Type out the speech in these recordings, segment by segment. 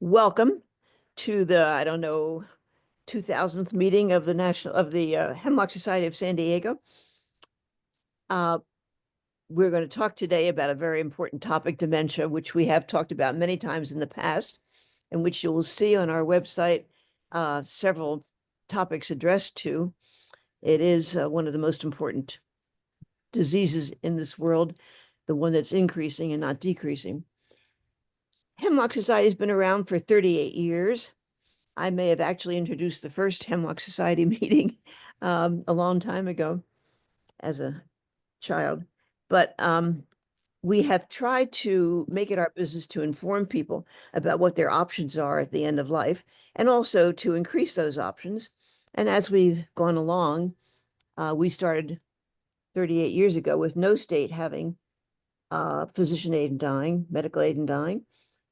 Welcome to the, I don't know, 2000th meeting of the Hemlock Society of San Diego. We're going to talk today about a very important topic, dementia, which we have talked about many times in the past, and which you will see on our website several topics addressed to. It is one of the most important diseases in this world, the one that's increasing and not decreasing. Hemlock Society has been around for 38 years. I may have actually introduced the first Hemlock Society meeting a long time ago as a child. But we have tried to make it our business to inform people about what their options are at the end of life, and also to increase those options. And as we've gone along, we started 38 years ago with no state having physician aid in dying, medical aid in dying.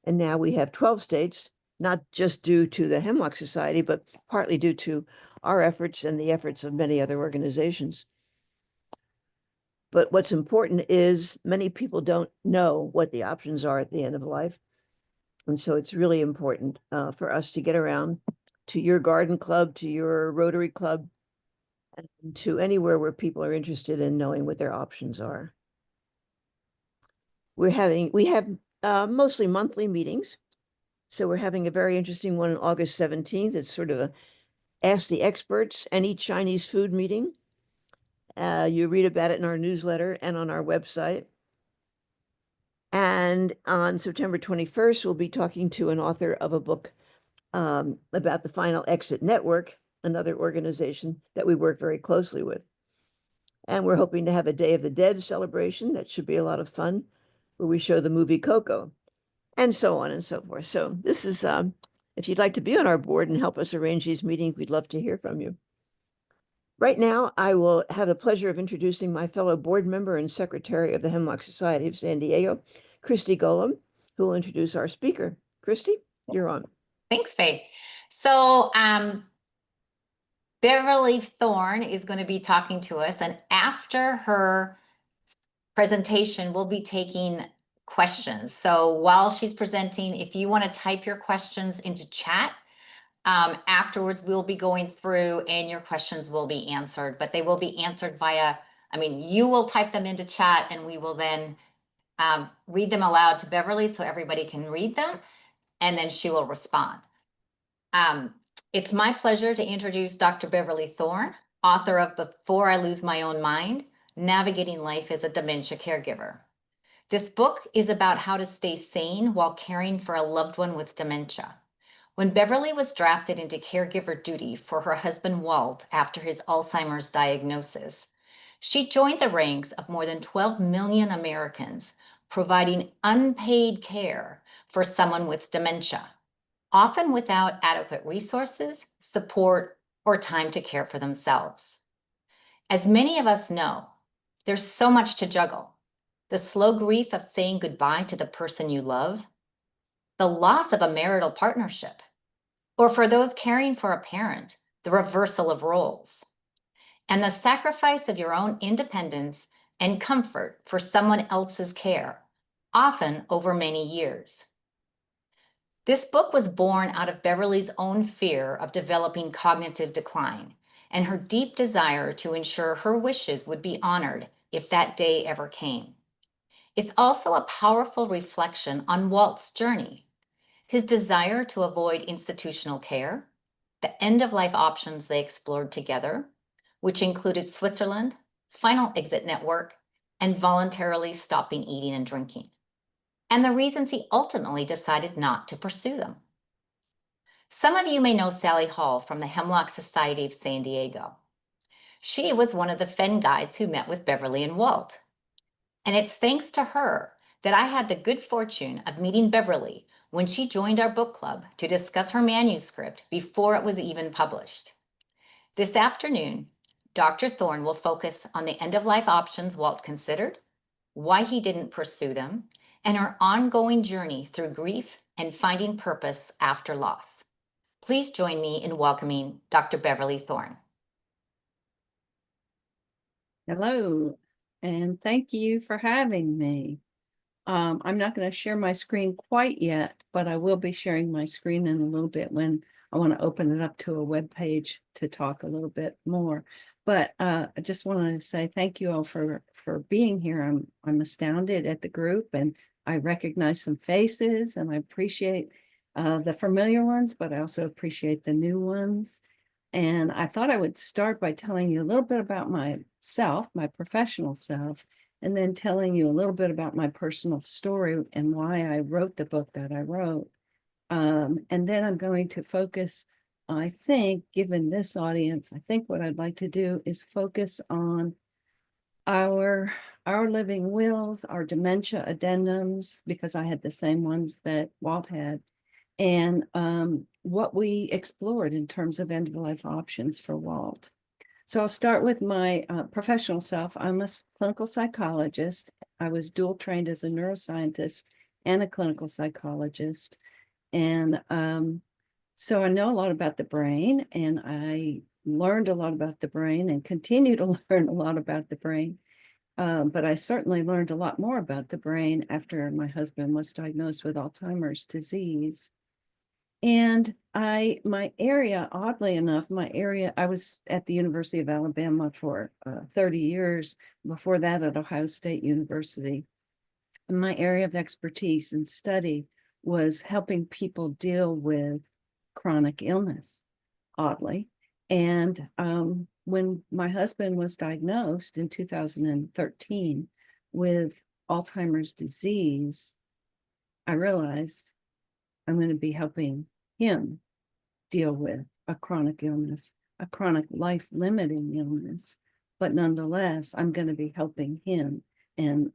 And now we have 12 states, not just due to the Hemlock Society, but partly due to our efforts and the efforts of many other organizations. But what's important is many people don't know what the options are at the end of life. And so it's really important for us to get around to your garden club, to your Rotary Club, and to anywhere where people are interested in knowing what their options are. We have mostly monthly meetings. So we're having a very interesting one on August 17th. It's sort of a Ask the Experts and Eat Chinese Food meeting. You read about it in our newsletter and on our website. And on September 21st, we'll be talking to an author of a book about the Final Exit Network, another organization that we work very closely with. And we're hoping to have a Day of the Dead celebration. That should be a lot of fun, where we show the movie Coco, and so on and so forth. So this is, if you'd like to be on our board and help us arrange these meetings, we'd love to hear from you. Right now, I will have the pleasure of introducing my fellow board member and secretary of the Hemlock Society of San Diego, Christy Golem, who will introduce our speaker. Christy, you're on. Thanks, Faith. So Beverly Thorn is going to be talking to us, and after her presentation, we'll be taking questions. So while she's presenting, if you want to type your questions into chat, afterwards we'll be going through and your questions will be answered, but they will be answered via, you will type them into chat and we will then read them aloud to Beverly so everybody can read them, and then she will respond. It's my pleasure to introduce Dr. Beverly Thorn, author of Before I Lose My Own Mind, Navigating Life as a Dementia Caregiver. This book is about how to stay sane while caring for a loved one with dementia. When Beverly was drafted into caregiver duty for her husband Walt after his Alzheimer's diagnosis, she joined the ranks of more than 12 million Americans providing unpaid care for someone with dementia, often without adequate resources, support, or time to care for themselves. As many of us know, there's so much to juggle. The slow grief of saying goodbye to the person you love, the loss of a marital partnership, or for those caring for a parent, the reversal of roles, and the sacrifice of your own independence and comfort for someone else's care, often over many years. This book was born out of Beverly's own fear of developing cognitive decline and her deep desire to ensure her wishes would be honored if that day ever came. It's also a powerful reflection on Walt's journey, his desire to avoid institutional care, the end-of-life options they explored together, which included Switzerland, Final Exit Network, and voluntarily stopping eating and drinking, and the reasons he ultimately decided not to pursue them. Some of you may know Sally Hall from the Hemlock Society of San Diego. She was one of the Fen guides who met with Beverly and Walt. And it's thanks to her that I had the good fortune of meeting Beverly when she joined our book club to discuss her manuscript before it was even published. This afternoon, Dr. Thorn will focus on the end-of-life options Walt considered, why he didn't pursue them, and her ongoing journey through grief and finding purpose after loss. Please join me in welcoming Dr. Beverly Thorn. Hello, and thank you for having me. I'm not going to share my screen quite yet, but I will be sharing my screen in a little bit when I want to open it up to a web page to talk a little bit more. But I just wanted to say thank you all for being here. I'm astounded at the group, and I recognize some faces, and I appreciate the familiar ones, but I also appreciate the new ones. And I thought I would start by telling you a little bit about myself, my professional self, and then telling you a little bit about my personal story and why I wrote the book that I wrote. And then I'm going to focus, I think, given this audience, I think what I'd like to do is focus on our living wills, our dementia addendums, because I had the same ones that Walt had, and what we explored in terms of end-of-life options for Walt. So I'll start with my professional self. I'm a clinical psychologist. I was dual trained as a neuroscientist and a clinical psychologist. And so I know a lot about the brain, and I learned a lot about the brain and continue to learn a lot about the brain. But I certainly learned a lot more about the brain after my husband was diagnosed with Alzheimer's disease. And my area, oddly enough, I was at the University of Alabama for 30 years. Before that at Ohio State University. And my area of expertise and study was helping people deal with chronic illness, oddly. And when my husband was diagnosed in 2013 with Alzheimer's disease, I realized I'm going to be helping him deal with a chronic illness, a chronic life-limiting illness, but nonetheless, I'm going to be helping him and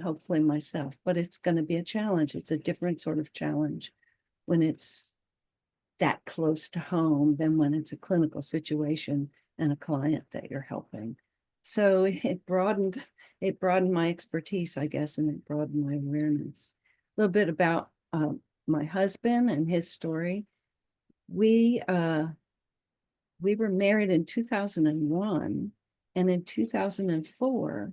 hopefully myself. But it's going to be a challenge. It's a different sort of challenge when it's that close to home than when it's a clinical situation and a client that you're helping. So it broadened my expertise, I guess, and it broadened my awareness. A little bit about my husband and his story. We were married in 2001, and in 2004,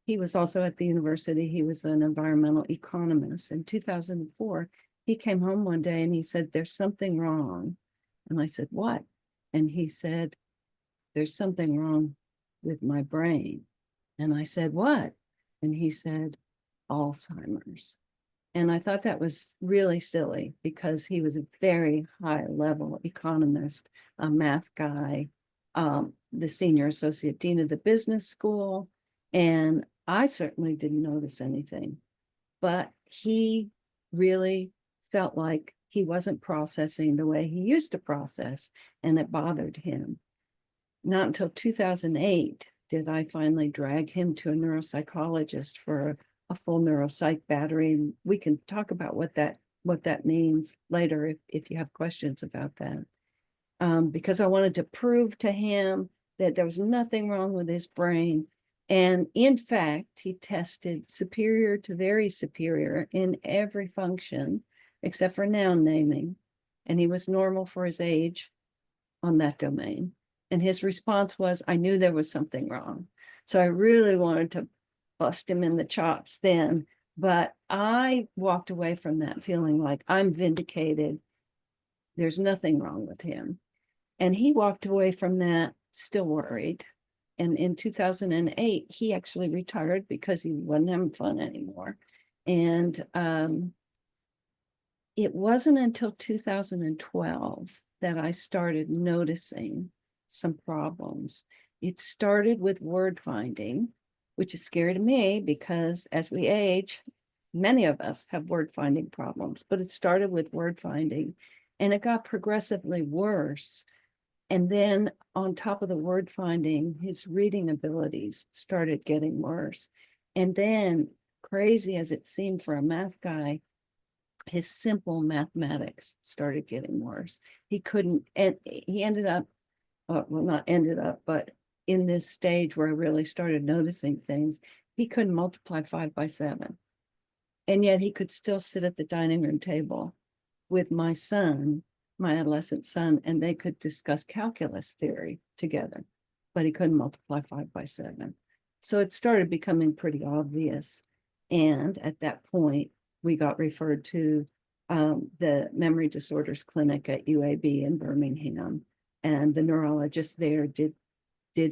he was also at the university. He was an environmental economist. In 2004, he came home one day and he said, "There's something wrong." And I said, "What?" And he said, "There's something wrong with my brain." And I said, "What?" And he said, "Alzheimer's." And I thought that was really silly because he was a very high level economist, a math guy, the senior associate dean of the business school. And I certainly didn't notice anything, but he really felt like he wasn't processing the way he used to process, and it bothered him. Not until 2008 did I finally drag him to a neuropsychologist for a full neuropsych battery. And we can talk about what that means later if you have questions about that. Because I wanted to prove to him that there was nothing wrong with his brain. And in fact, he tested superior to very superior in every function except for noun naming. And he was normal for his age on that domain. And his response was, "I knew there was something wrong." So I really wanted to bust him in the chops then, but I walked away from that feeling like I'm vindicated. There's nothing wrong with him. And he walked away from that still worried. And in 2008, he actually retired because he wasn't having fun anymore. And it wasn't until 2012 that I started noticing some problems. It started with word finding, which is scary to me because as we age, many of us have word finding problems, but it started with word finding and it got progressively worse. And then on top of the word finding, his reading abilities started getting worse. And then, crazy as it seemed for a math guy, his simple mathematics started getting worse. He couldn't, and he ended up, well, not ended up, but in this stage where I really started noticing things, he couldn't multiply 5 by 7. And yet he could still sit at the dining room table with my son, my adolescent son, and they could discuss calculus theory together, but he couldn't multiply 5 by 7. So it started becoming pretty obvious. And at that point, we got referred to the Memory Disorders Clinic at UAB in Birmingham. And the neurologist there did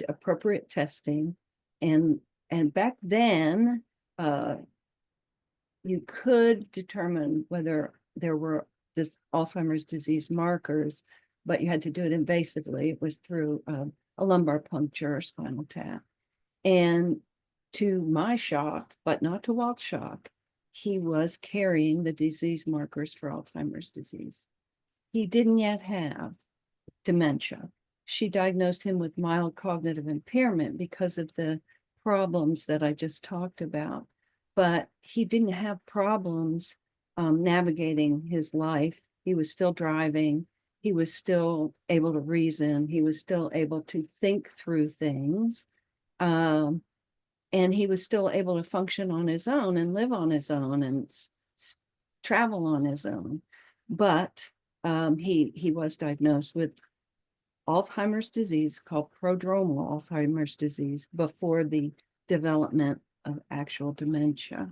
appropriate testing. And back then, you could determine whether there were this Alzheimer's disease markers, but you had to do it invasively. It was through a lumbar puncture or spinal tap. And to my shock, but not to Walt's shock, he was carrying the disease markers for Alzheimer's disease. He didn't yet have dementia. She diagnosed him with mild cognitive impairment because of the problems that I just talked about. But he didn't have problems navigating his life. He was still driving. He was still able to reason. He was still able to think through things. And he was still able to function on his own and live on his own and travel on his own. But he was diagnosed with Alzheimer's disease, called prodromal Alzheimer's disease, before the development of actual dementia.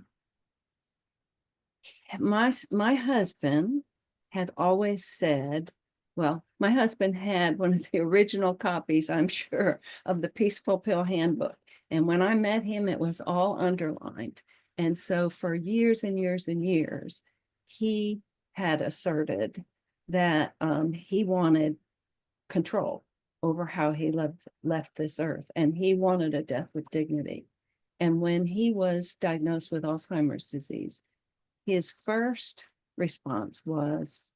My husband had always said, well, my husband had one of the original copies, I'm sure, of the Peaceful Pill Handbook. And when I met him, it was all underlined. And so for years and years and years, he had asserted that he wanted control over how he left this earth. And he wanted a death with dignity. And when he was diagnosed with Alzheimer's disease, his first response was,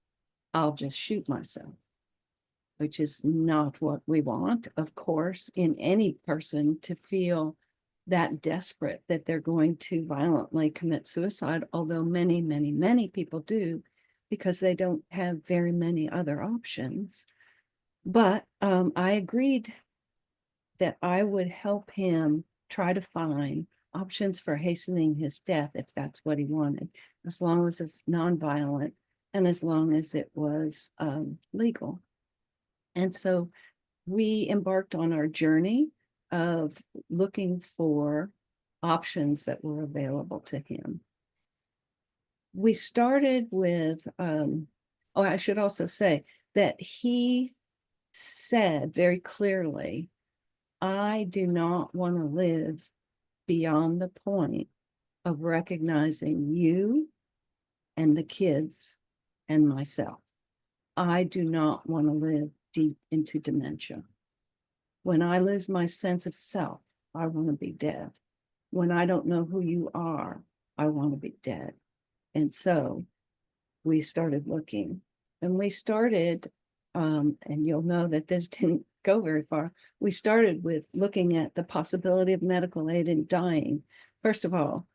I'll just shoot myself, which is not what we want, of course, in any person to feel that desperate that they're going to violently commit suicide, although many, many, many people do, because they don't have very many other options. But I agreed that I would help him try to find options for hastening his death if that's what he wanted, as long as it's nonviolent and as long as it was legal. And so we embarked on our journey of looking for options that were available to him. We started with, I should also say that he said very clearly, I do not want to live beyond the point of recognizing you and the kids and myself. I do not want to live deep into dementia. When I lose my sense of self, I want to be dead. When I don't know who you are, I want to be dead. And so we started looking, and we started, and you'll know that this didn't go very far. We started with looking at the possibility of medical aid in dying. First of all,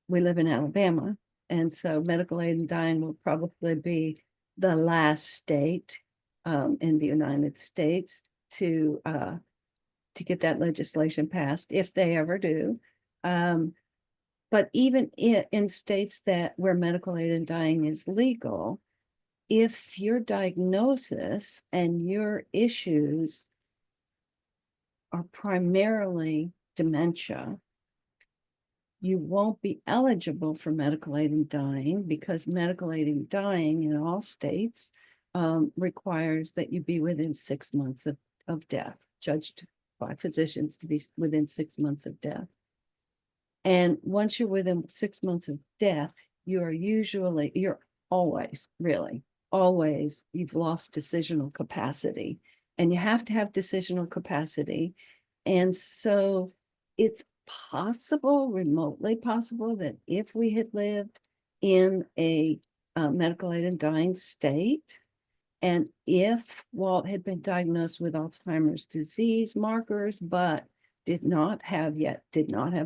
we live in Alabama, and so medical aid in dying will probably be the last state in the United States to get that legislation passed, if they ever do. But even in states where medical aid in dying is legal, if your diagnosis and your issues are primarily dementia, you won't be eligible for medical aid in dying, because medical aid in dying in all states requires that you be within 6 months of death, judged by physicians to be within 6 months of death. And once you're within 6 months of death, you're always, you've lost decisional capacity, and you have to have decisional capacity. And so it's possible, remotely possible, that if we had lived in a medical aid in dying state, and if Walt had been diagnosed with Alzheimer's disease markers, but did not have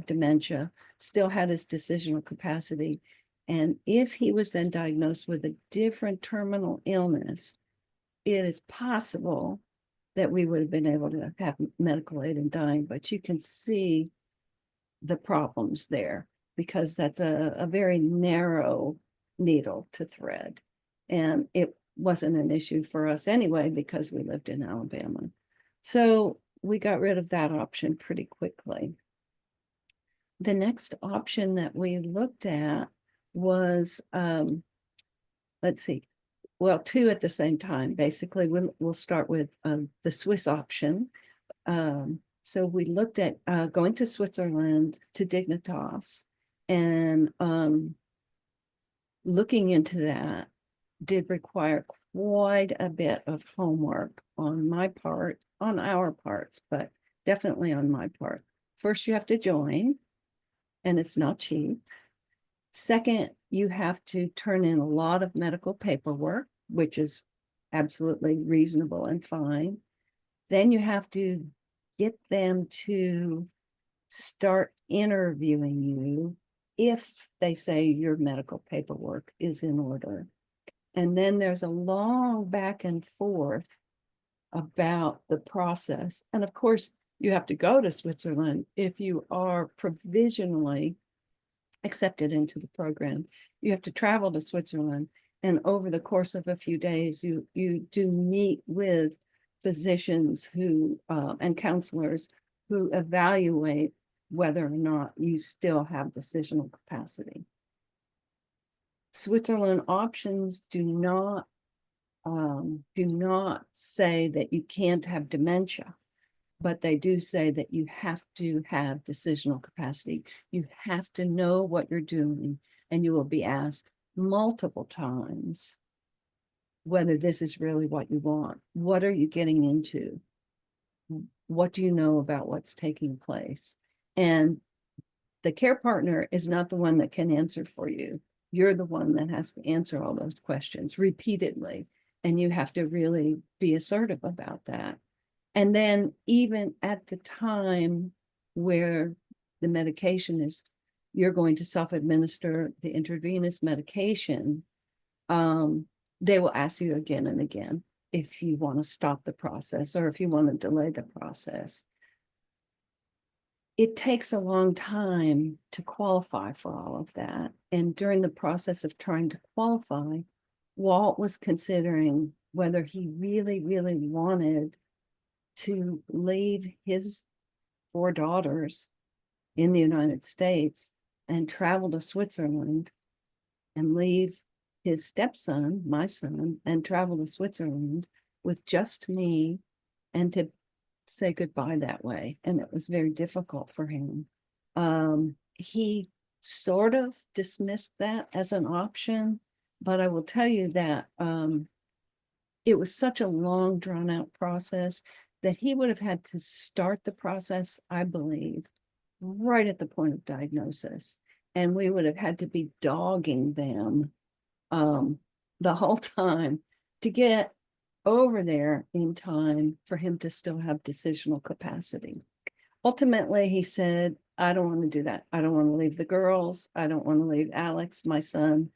dementia, still had his decisional capacity, and if he was then diagnosed with a different terminal illness, it is possible that we would have been able to have medical aid in dying. But you can see the problems there, because that's a very narrow needle to thread. And it wasn't an issue for us anyway, because we lived in Alabama. So we got rid of that option pretty quickly. the next option that we looked at was, let's see, well, two at the same time. Basically, we'll start with the Swiss option. So we looked at going to Switzerland to Dignitas, and looking into that did require quite a bit of homework on my part, on our parts, but definitely on my part. First, you have to join, and it's not cheap. Second, you have to turn in a lot of medical paperwork, which is absolutely reasonable and fine. Then you have to get them to start interviewing you if they say your medical paperwork is in order. And then there's a long back and forth about the process. And of course, you have to go to Switzerland if you are provisionally accepted into the program. You have to travel to Switzerland, and over the course of a few days, you do meet with physicians who and counselors who evaluate whether or not you still have decisional capacity. Switzerland options do not say that you can't have dementia, but they do say that you have to have decisional capacity. You have to know what you're doing, and you will be asked multiple times whether this is really what you want. What are you getting into? What do you know about what's taking place? And the care partner is not the one that can answer for you. You're the one that has to answer all those questions repeatedly, and you have to really be assertive about that. And then even at the time where the medication is, you're going to self-administer the intravenous medication, they will ask you again and again if you want to stop the process or if you want to delay the process. It takes a long time to qualify for all of that. And during the process of trying to qualify, Walt was considering whether he really, really wanted to leave his 4 daughters in the United States and travel to Switzerland, and leave his stepson, my son, and travel to Switzerland with just me, and to say goodbye that way. And it was very difficult for him. He sort of dismissed that as an option, but I will tell you that it was such a long, drawn out process that he would have had to start the process, I believe, right at the point of diagnosis. And we would have had to be dogging them the whole time to get over there in time for him to still have decisional capacity. Ultimately, he said, I don't want to do that. I don't want to leave the girls. I don't want to leave Alex, my son.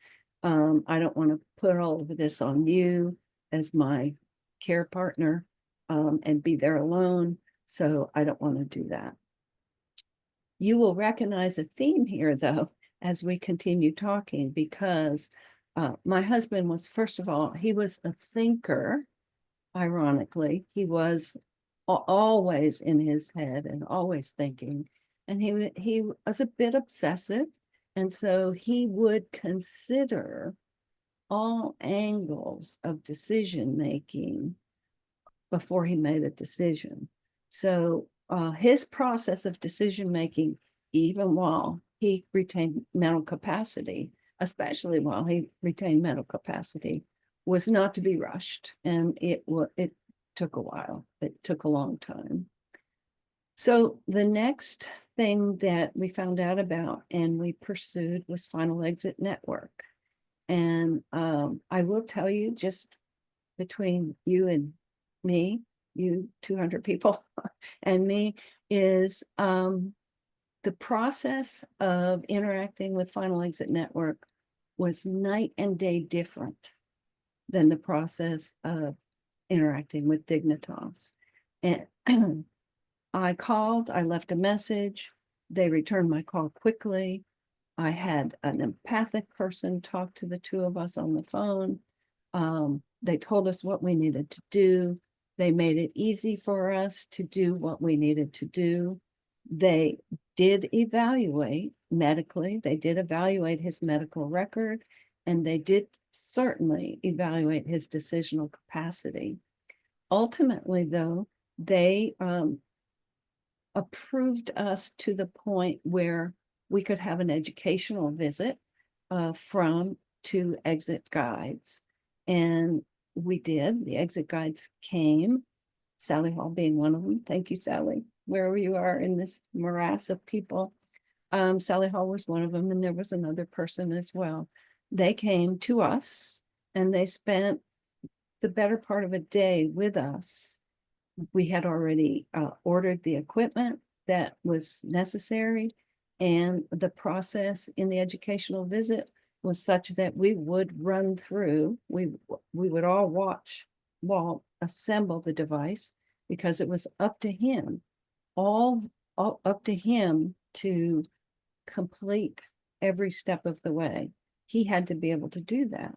I don't want to put all of this on you as my care partner and be there alone. So I don't want to do that. You will recognize a theme here, though, as we continue talking, because my husband was, first of all, he was a thinker. Ironically, he was always in his head and always thinking, and he was a bit obsessive, and so he would consider all angles of decision making before he made a decision. So his process of decision making, even while he retained mental capacity, especially while he retained mental capacity, was not to be rushed, and it took a while. It took a long time. So the next thing that we found out about and we pursued was Final Exit Network. And I will tell you, just between you and me, you 200 people and me, is the process of interacting with Final Exit Network was night and day different than the process of interacting with Dignitas. And I called, I left a message, they returned my call quickly. I had an empathic person talk to the two of us on the phone. They told us what we needed to do. They made it easy for us to do what we needed to do. They did evaluate medically, they did evaluate his medical record, and they did certainly evaluate his decisional capacity. Ultimately, though, they approved us to the point where we could have an educational visit from two exit guides. And we did. The exit guides came, Sally Hall being one of them. Thank you, Sally, wherever you are in this morass of people. Sally Hall was one of them, and there was another person as well. They came to us and they spent the better part of a day with us. We had already ordered the equipment that was necessary, and the process in the educational visit was such that we would run through, we would all watch Walt assemble the device, because it was up to him, all up to him to complete every step of the way. He had to be able to do that.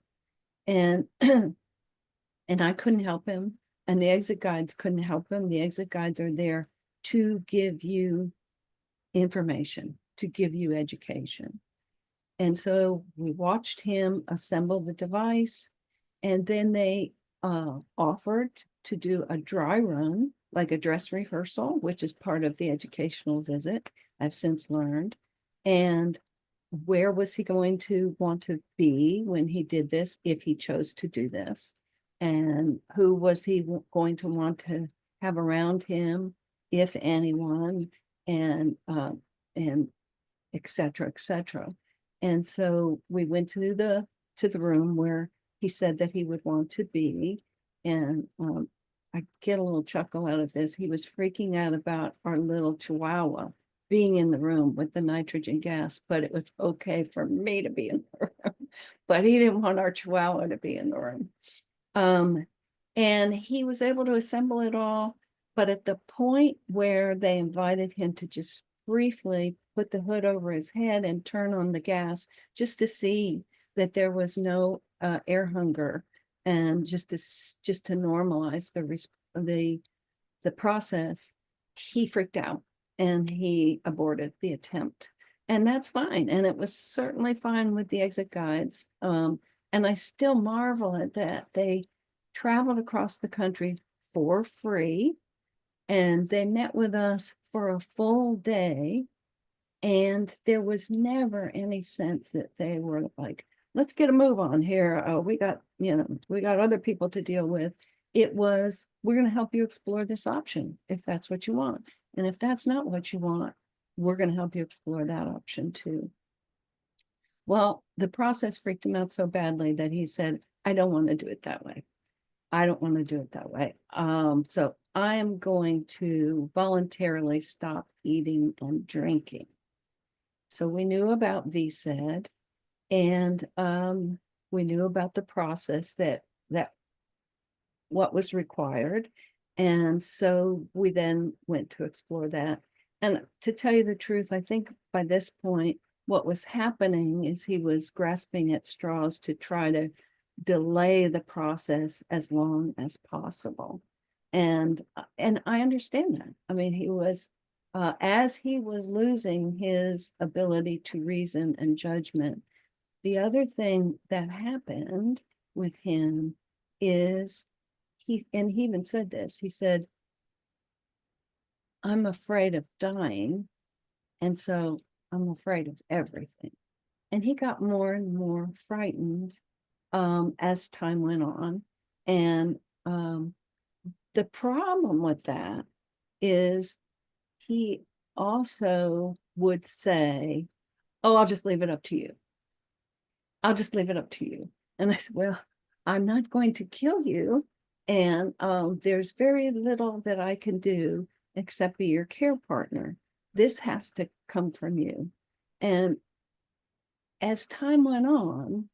And and I couldn't help him, and the exit guides couldn't help him. The exit guides are there to give you information, to give you education. And so we watched him assemble the device, and then they offered to do a dry run, like a dress rehearsal, which is part of the educational visit, I've since learned. And where was he going to want to be when he did this, if he chose to do this? And who was he going to want to have around him, if anyone, and et cetera, et cetera. And so we went to the room where he said that he would want to be. And I get a little chuckle out of this. He was freaking out about our little Chihuahua being in the room with the nitrogen gas, but it was okay for me to be in the room. But he didn't want our Chihuahua to be in the room. And he was able to assemble it all. But at the point where they invited him to just briefly put the hood over his head and turn on the gas, just to see that there was no air hunger, and just to normalize the process, he freaked out and he aborted the attempt. And that's fine. And it was certainly fine with the exit guides. And I still marvel at that. They traveled across the country for free, and they met with us for a full day. And there was never any sense that they were like, let's get a move on here. We got other people to deal with. It was, we're going to help you explore this option if that's what you want. And if that's not what you want, we're going to help you explore that option too. Well, the process freaked him out so badly that he said, I don't want to do it that way. I don't want to do it that way. So I am going to voluntarily stop eating and drinking. So we knew about VSED, and we knew about the process that what was required. And so we then went to explore that. And to tell you the truth, I think by this point, what was happening is he was grasping at straws to try to delay the process as long as possible. And I understand that. I mean, he was, as he was losing his ability to reason and judgment, the other thing that happened with him is he even said this, he said, I'm afraid of dying, and so I'm afraid of everything. And he got more and more frightened as time went on. And the problem with that is he also would say, oh, I'll just leave it up to you. I'll just leave it up to you. And I said, well, I'm not going to kill you. And there's very little that I can do except be your care partner. This has to come from you. And as time went on,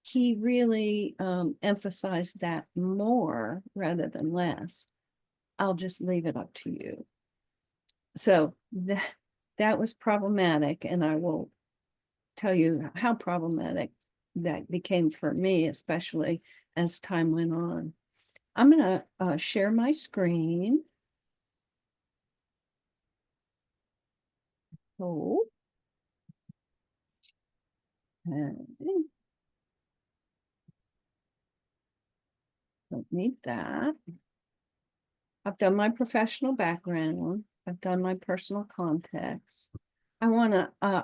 he really emphasized that more rather than less. I'll just leave it up to you. So that was problematic, and I will tell you how problematic that became for me, especially as time went on. I'm going to share my screen. hope. Okay. Don't need that. I've done my professional background. I've done my personal context. I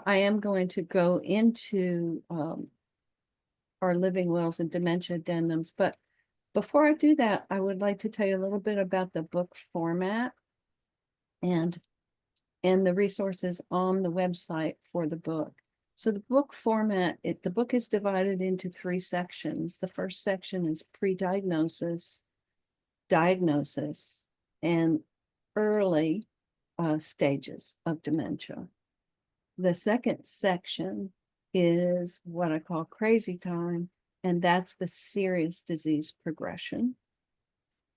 am going to go into our living wills and dementia addendums, but before I do that, I would like to tell you a little bit about the book format and the resources on the website for the book. So the book format, the book is divided into 3 sections. The first section is pre-diagnosis, diagnosis, and early stages of dementia. The second section is what I call crazy time, and that's the serious disease progression.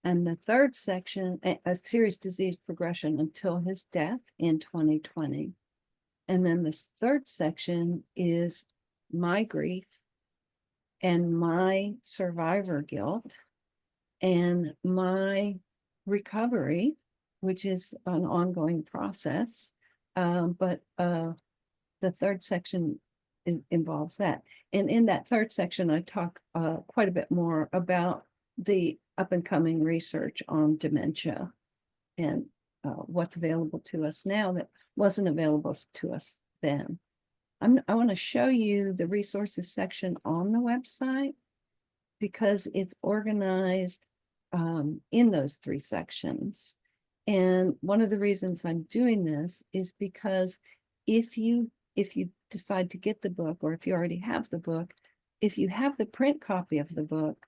And the third section, a serious disease progression until his death in 2020. And then this third section is my grief and my survivor guilt and my recovery, which is an ongoing process. But the third section involves that. And in that third section, I talk quite a bit more about the up and coming research on dementia and what's available to us now that wasn't available to us then. I want to show you the resources section on the website because it's organized in those 3 sections. And one of the reasons I'm doing this is because if you decide to get the book, or if you already have the book, if you have the print copy of the book,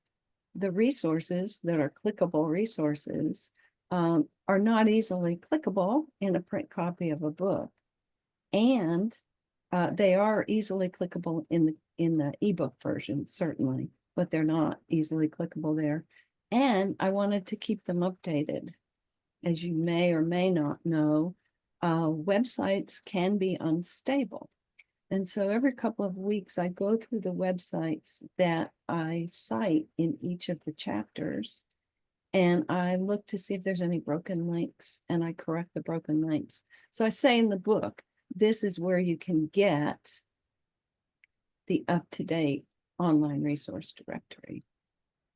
the resources that are clickable resources are not easily clickable in a print copy of a book. And they are easily clickable in the ebook version, certainly, but they're not easily clickable there. And I wanted to keep them updated. As you may or may not know, websites can be unstable. And so every couple of weeks, I go through the websites that I cite in each of the chapters, and I look to see if there's any broken links, and I correct the broken links. So I say in the book, this is where you can get the up-to-date online resource directory.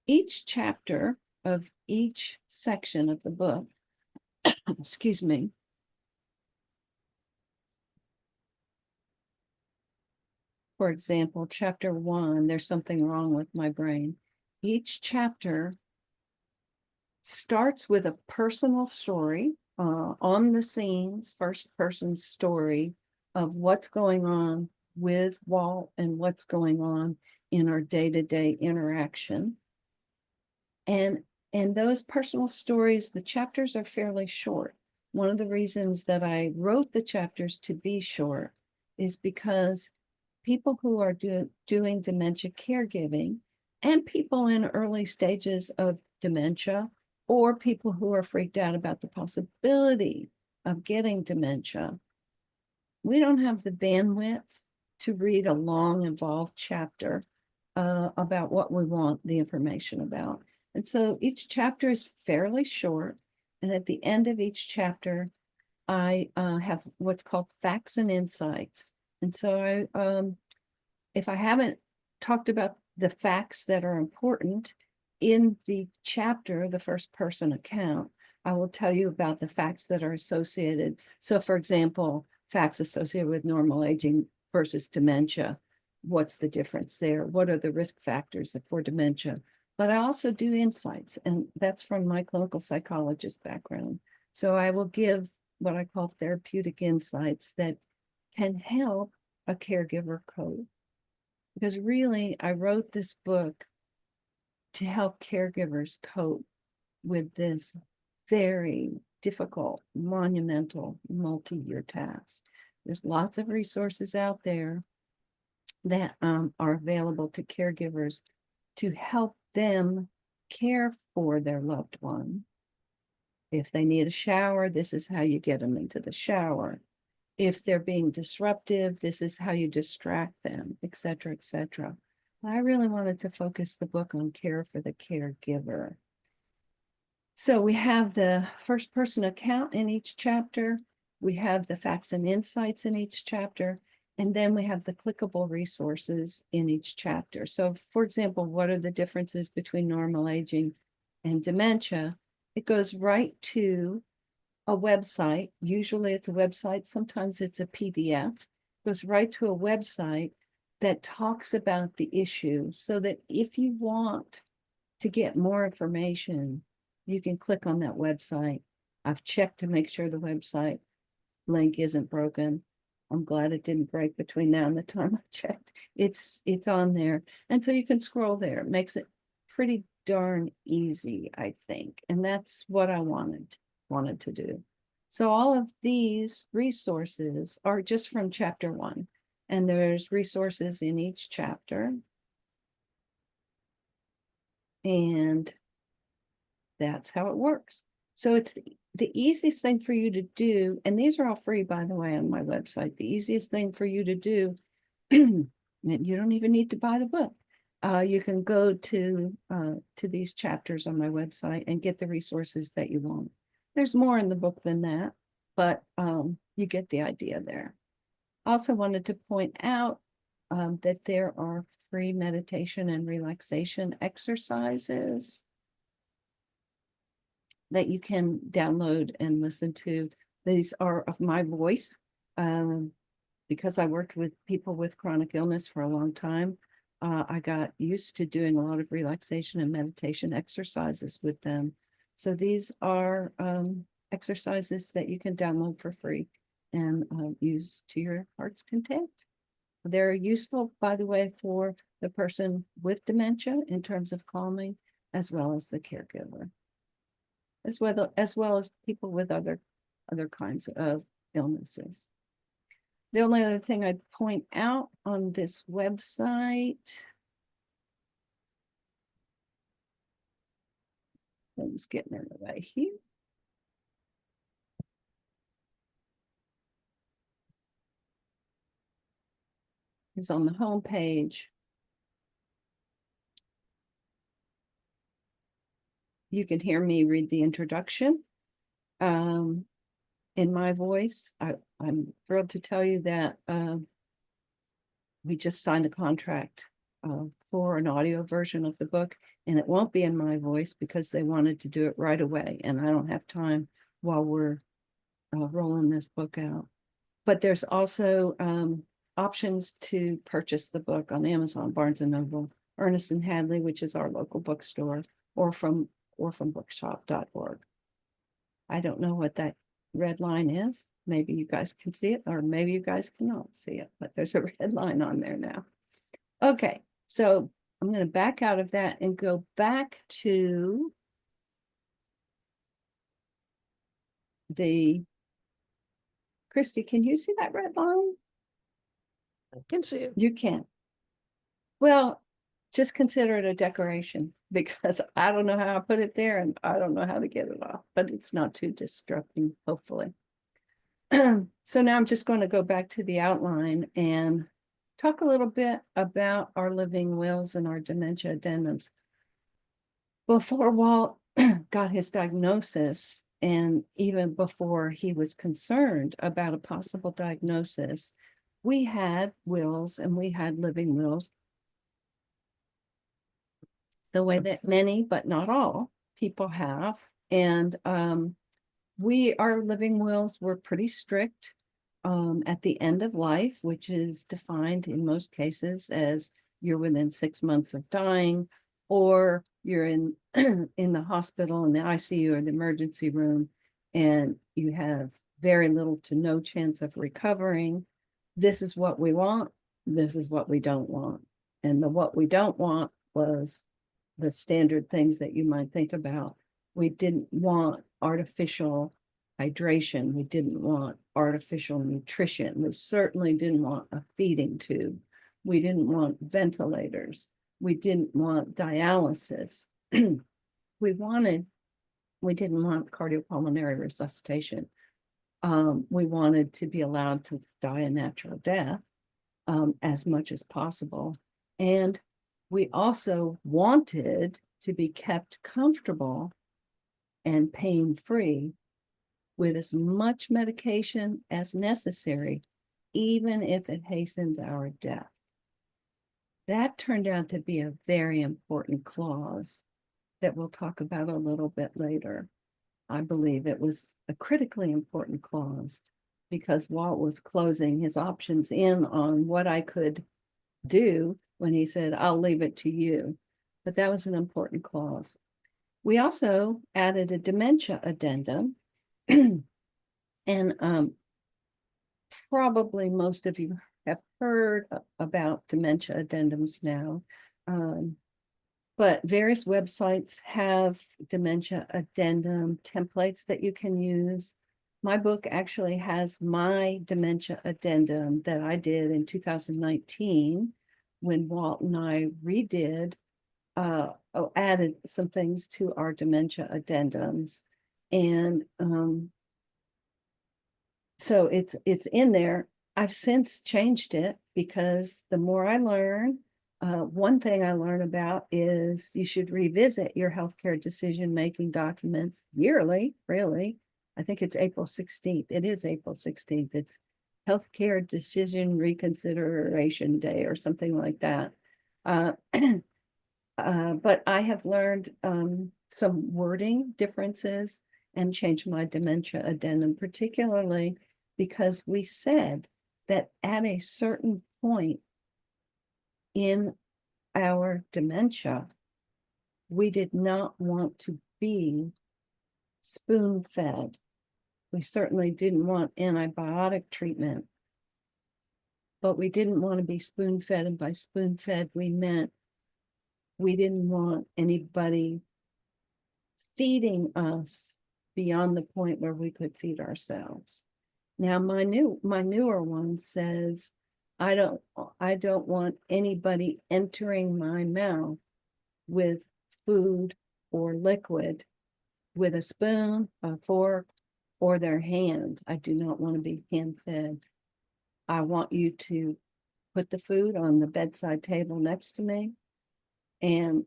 Each chapter of each section of the book, excuse me, for example, chapter 1, there's something wrong with my brain. Each chapter starts with a personal story, on the scenes, first person story of what's going on with Walt and what's going on in our day-to-day interaction. And those personal stories, the chapters are fairly short. One of the reasons that I wrote the chapters to be short is because people who are doing dementia caregiving and people in early stages of dementia or people who are freaked out about the possibility of getting dementia, we don't have the bandwidth to read a long, involved chapter about what we want the information about. And so each chapter is fairly short. And at the end of each chapter, I have what's called facts and insights. And so if I haven't talked about the facts that are important in the chapter, the first person account, I will tell you about the facts that are associated. So for example, facts associated with normal aging versus dementia. What's the difference there? What are the risk factors for dementia? But I also do insights, and that's from my clinical psychologist background. So I will give what I call therapeutic insights that can help a caregiver cope. Because really, I wrote this book to help caregivers cope with this very difficult, monumental, multi-year task. There's lots of resources out there that are available to caregivers to help them care for their loved one. If they need a shower, this is how you get them into the shower. If they're being disruptive, this is how you distract them, et cetera, et cetera. I really wanted to focus the book on care for the caregiver. So we have the first person account in each chapter, we have the facts and insights in each chapter, and then we have the clickable resources in each chapter. So for example, what are the differences between normal aging and dementia? It goes right to a website. Usually it's a website, sometimes it's a PDF. Goes right to a website that talks about the issue, so that if you want to get more information, you can click on that website. I've checked to make sure the website link isn't broken. I'm glad it didn't break between now and the time I checked. It's on there. And so you can scroll there. It makes it pretty darn easy, I think. And that's what I wanted to do. So all of these resources are just from chapter 1. And there's resources in each chapter. And that's how it works. So it's the easiest thing for you to do, and these are all free, by the way, on my website. The easiest thing for you to do, and you don't even need to buy the book. You can go to these chapters on my website and get the resources that you want. There's more in the book than that, but you get the idea there. Also wanted to point out that there are free meditation and relaxation exercises that you can download and listen to. These are of my voice. Because I worked with people with chronic illness for a long time, I got used to doing a lot of relaxation and meditation exercises with them. So these are exercises that you can download for free and use to your heart's content. They're useful, by the way, for the person with dementia in terms of calming, as well as the caregiver, as well as people with other kinds of illnesses. The only other thing I'd point out on this website, things getting in the way here. Is on the home page. You can hear me read the introduction in my voice. I'm thrilled to tell you that we just signed a contract for an audio version of the book, and it won't be in my voice because they wanted to do it right away, and I don't have time while we're rolling this book out. But there's also options to purchase the book on Amazon, Barnes & Noble, Ernest & Hadley, which is our local bookstore, or from bookshop.org. I don't know what that red line is. Maybe you guys can see it, or maybe you guys cannot see it, but there's a red line on there now. Okay, so I'm going to back out of that and go back to the, Christy, can you see that red line? I can see it. You can. Well, just consider it a decoration, because I don't know how I put it there and I don't know how to get it off, but it's not too disrupting, hopefully. So now I'm just going to go back to the outline and talk a little bit about our living wills and our dementia addendums. Before Walt got his diagnosis, and even before he was concerned about a possible diagnosis, we had wills and we had living wills the way that many, but not all, people have. And our living wills were pretty strict at the end of life, which is defined in most cases as you're within 6 months of dying, or you're in in the hospital, in the ICU or the emergency room, and you have very little to no chance of recovering. This is what we want. This is what we don't want. And what we don't want was the standard things that you might think about. We didn't want artificial hydration. We didn't want artificial nutrition. We certainly didn't want a feeding tube. We didn't want ventilators. We didn't want dialysis. We didn't want cardiopulmonary resuscitation. We wanted to be allowed to die a natural death as much as possible. And we also wanted to be kept comfortable and pain-free with as much medication as necessary, even if it hastens our death. That turned out to be a very important clause that we'll talk about a little bit later. I believe it was a critically important clause because Walt was closing his options in on what I could do when he said, I'll leave it to you. But that was an important clause. We also added a dementia addendum. And probably most of you have heard about dementia addendums now. But various websites have dementia addendum templates that you can use. My book actually has my dementia addendum that I did in 2019 when Walt and I added some things to our dementia addendums. And so it's in there. I've since changed it because the more I learn, one thing I learn about is you should revisit your healthcare decision-making documents yearly, really. I think it's April 16th. It is April 16th. It's Healthcare Decision Reconsideration Day or something like that. But I have learned some wording differences and changed my dementia addendum, particularly because we said that at a certain point in our dementia, we did not want to be spoon-fed. We certainly didn't want antibiotic treatment, but we didn't want to be spoon-fed. And by spoon-fed, we meant we didn't want anybody feeding us beyond the point where we could feed ourselves. Now, my newer one says, I don't want anybody entering my mouth with food or liquid with a spoon, a fork, or their hand. I do not want to be hand-fed. I want you to put the food on the bedside table next to me and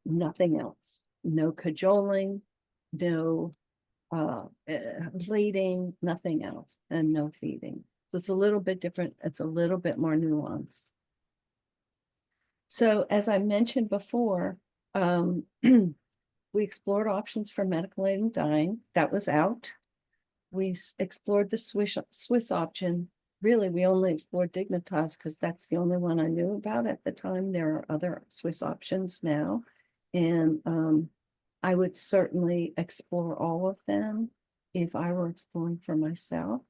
nothing else. No cajoling, no bleeding, nothing else, and no feeding. So it's a little bit different. It's a little bit more nuanced. So as I mentioned before, we explored options for medical aid in dying. That was out. We explored the Swiss option. Really, we only explored Dignitas because that's the only one I knew about at the time. There are other Swiss options now. And I would certainly explore all of them if I were exploring for myself.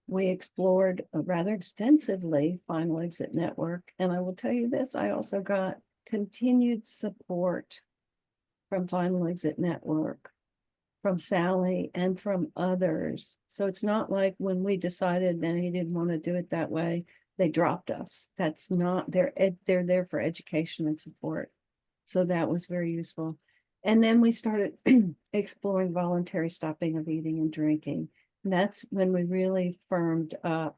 We explored rather extensively Final Exit Network. And I will tell you this, I also got continued support from Final Exit Network, from Sally, and from others. So it's not like when we decided that he didn't want to do it that way, they dropped us. That's not, they're there for education and support. So that was very useful. And then we started exploring voluntary stopping of eating and drinking. And that's when we really firmed up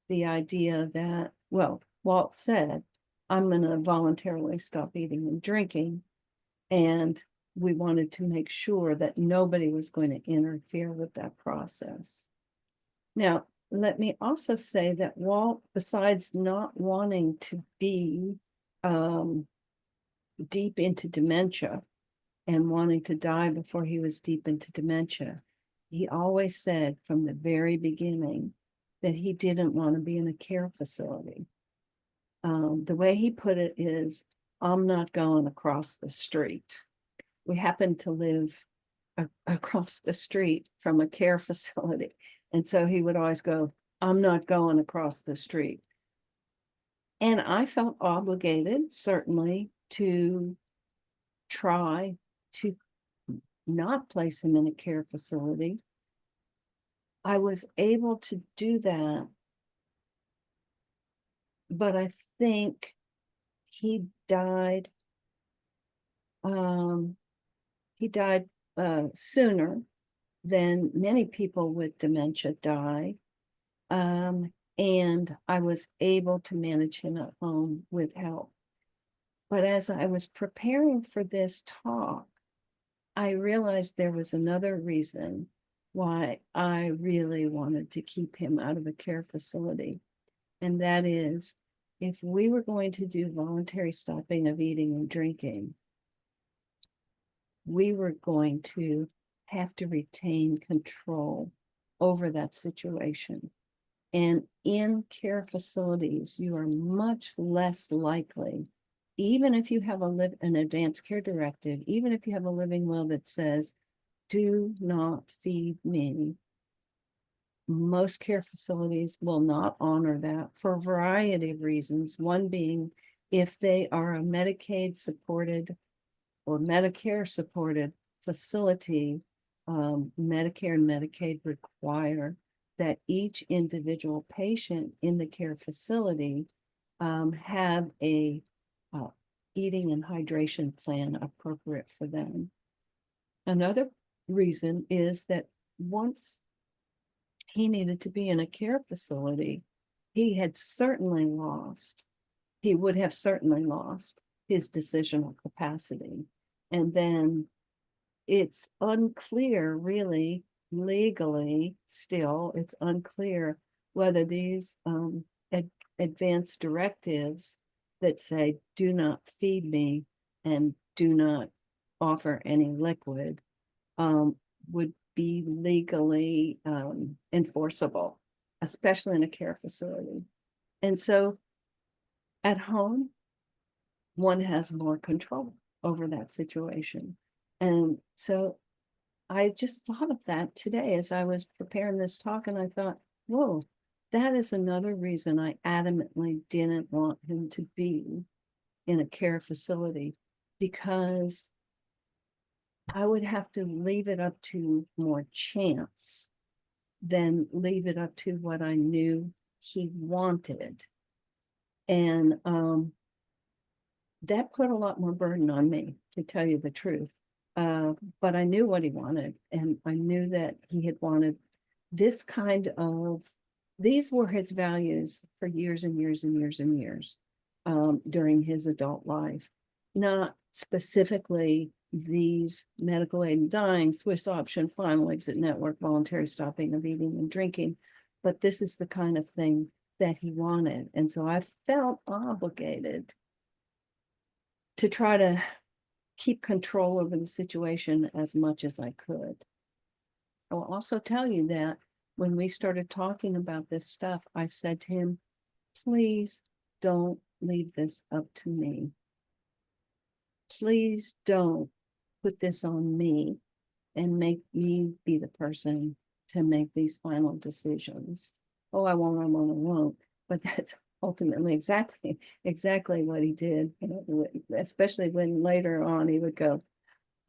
the idea that, well, Walt said, I'm going to voluntarily stop eating and drinking. And we wanted to make sure that nobody was going to interfere with that process. Now, let me also say that Walt, besides not wanting to be deep into dementia and wanting to die before he was deep into dementia, he always said from the very beginning that he didn't want to be in a care facility. The way he put it is, I'm not going across the street. We happen to live across the street from a care facility. And so he would always go, I'm not going across the street. And I felt obligated, certainly, to try to not place him in a care facility. I was able to do that, but I think he died sooner than many people with dementia die. And I was able to manage him at home with help. But as I was preparing for this talk, I realized there was another reason why I really wanted to keep him out of a care facility. And that is, if we were going to do voluntary stopping of eating and drinking, we were going to have to retain control over that situation. And in care facilities, you are much less likely, even if you have an advanced care directive, even if you have a living will that says, do not feed me, most care facilities will not honor that for a variety of reasons. One being, if they are a Medicaid supported or Medicare supported facility, Medicare and Medicaid require that each individual patient in the care facility have a eating and hydration plan appropriate for them. Another reason is that once he needed to be in a care facility, he would have certainly lost his decisional capacity. And then it's unclear, really, legally still, it's unclear whether these advanced directives that say, do not feed me and do not offer any liquid, would be legally enforceable, especially in a care facility. And so at home, one has more control over that situation. And so I just thought of that today as I was preparing this talk, and I thought, whoa, that is another reason I adamantly didn't want him to be in a care facility, because I would have to leave it up to more chance than leave it up to what I knew he wanted. And that put a lot more burden on me, to tell you the truth. But I knew what he wanted, and I knew that he had wanted this kind of, these were his values for years and years and years and years during his adult life. Not specifically these medical aid in dying, Swiss option, final exit network, voluntary stopping of eating and drinking, but this is the kind of thing that he wanted. And so I felt obligated to try to keep control over the situation as much as I could. I will also tell you that when we started talking about this stuff, I said to him, please don't leave this up to me. Please don't put this on me and make me be the person to make these final decisions. Oh, I won't. But that's ultimately exactly what he did, especially when later on he would go,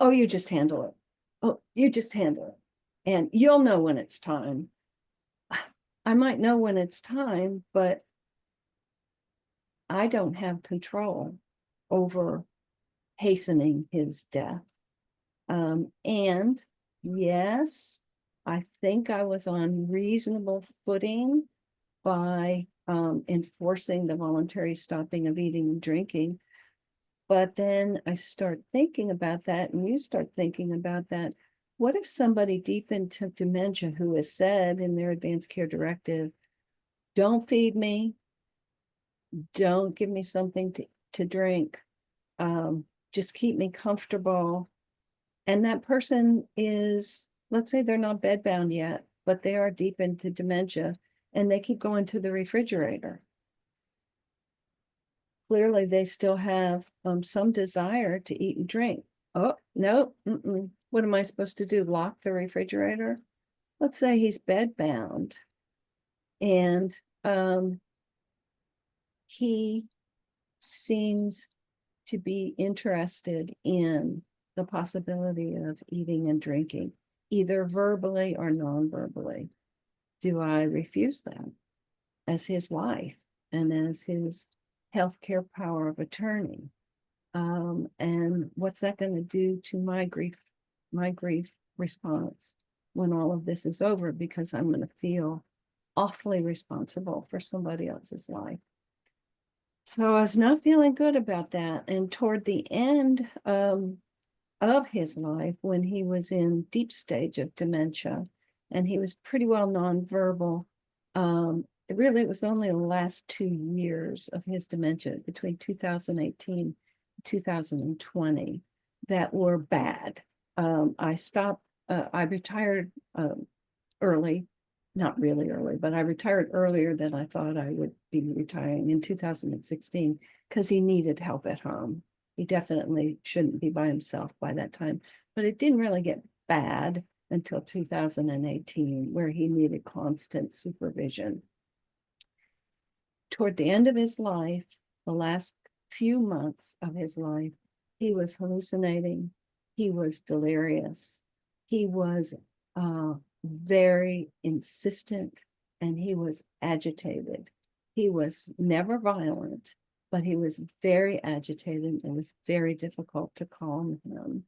oh, you just handle it. Oh, you just handle it. And you'll know when it's time. I might know when it's time, but I don't have control over hastening his death. And yes, I think I was on reasonable footing by enforcing the voluntary stopping of eating and drinking. But then I start thinking about that, and you start thinking about that. What if somebody deep into dementia who has said in their advanced care directive, don't feed me, don't give me something to drink, just keep me comfortable. And that person is, let's say they're not bedbound yet, but they are deep into dementia, and they keep going to the refrigerator. Clearly, they still have some desire to eat and drink. Oh, no, what am I supposed to do? Lock the refrigerator? Let's say he's bedbound, and he seems to be interested in the possibility of eating and drinking, either verbally or non-verbally. Do I refuse that as his wife and as his healthcare power of attorney? And what's that going to do to my grief response when all of this is over? Because I'm going to feel awfully responsible for somebody else's life. So I was not feeling good about that. And toward the end of his life, when he was in deep stage of dementia, and he was pretty well nonverbal. It was only the last 2 years of his dementia between 2018 and 2020 that were bad. I retired early, not really early, but I retired earlier than I thought I would be retiring in 2016 because he needed help at home. He definitely shouldn't be by himself by that time, but it didn't really get bad until 2018, where he needed constant supervision. Toward the end of his life, the last few months of his life, he was hallucinating, he was delirious, he was very insistent, and he was agitated. He was never violent, but he was very agitated, and it was very difficult to calm him.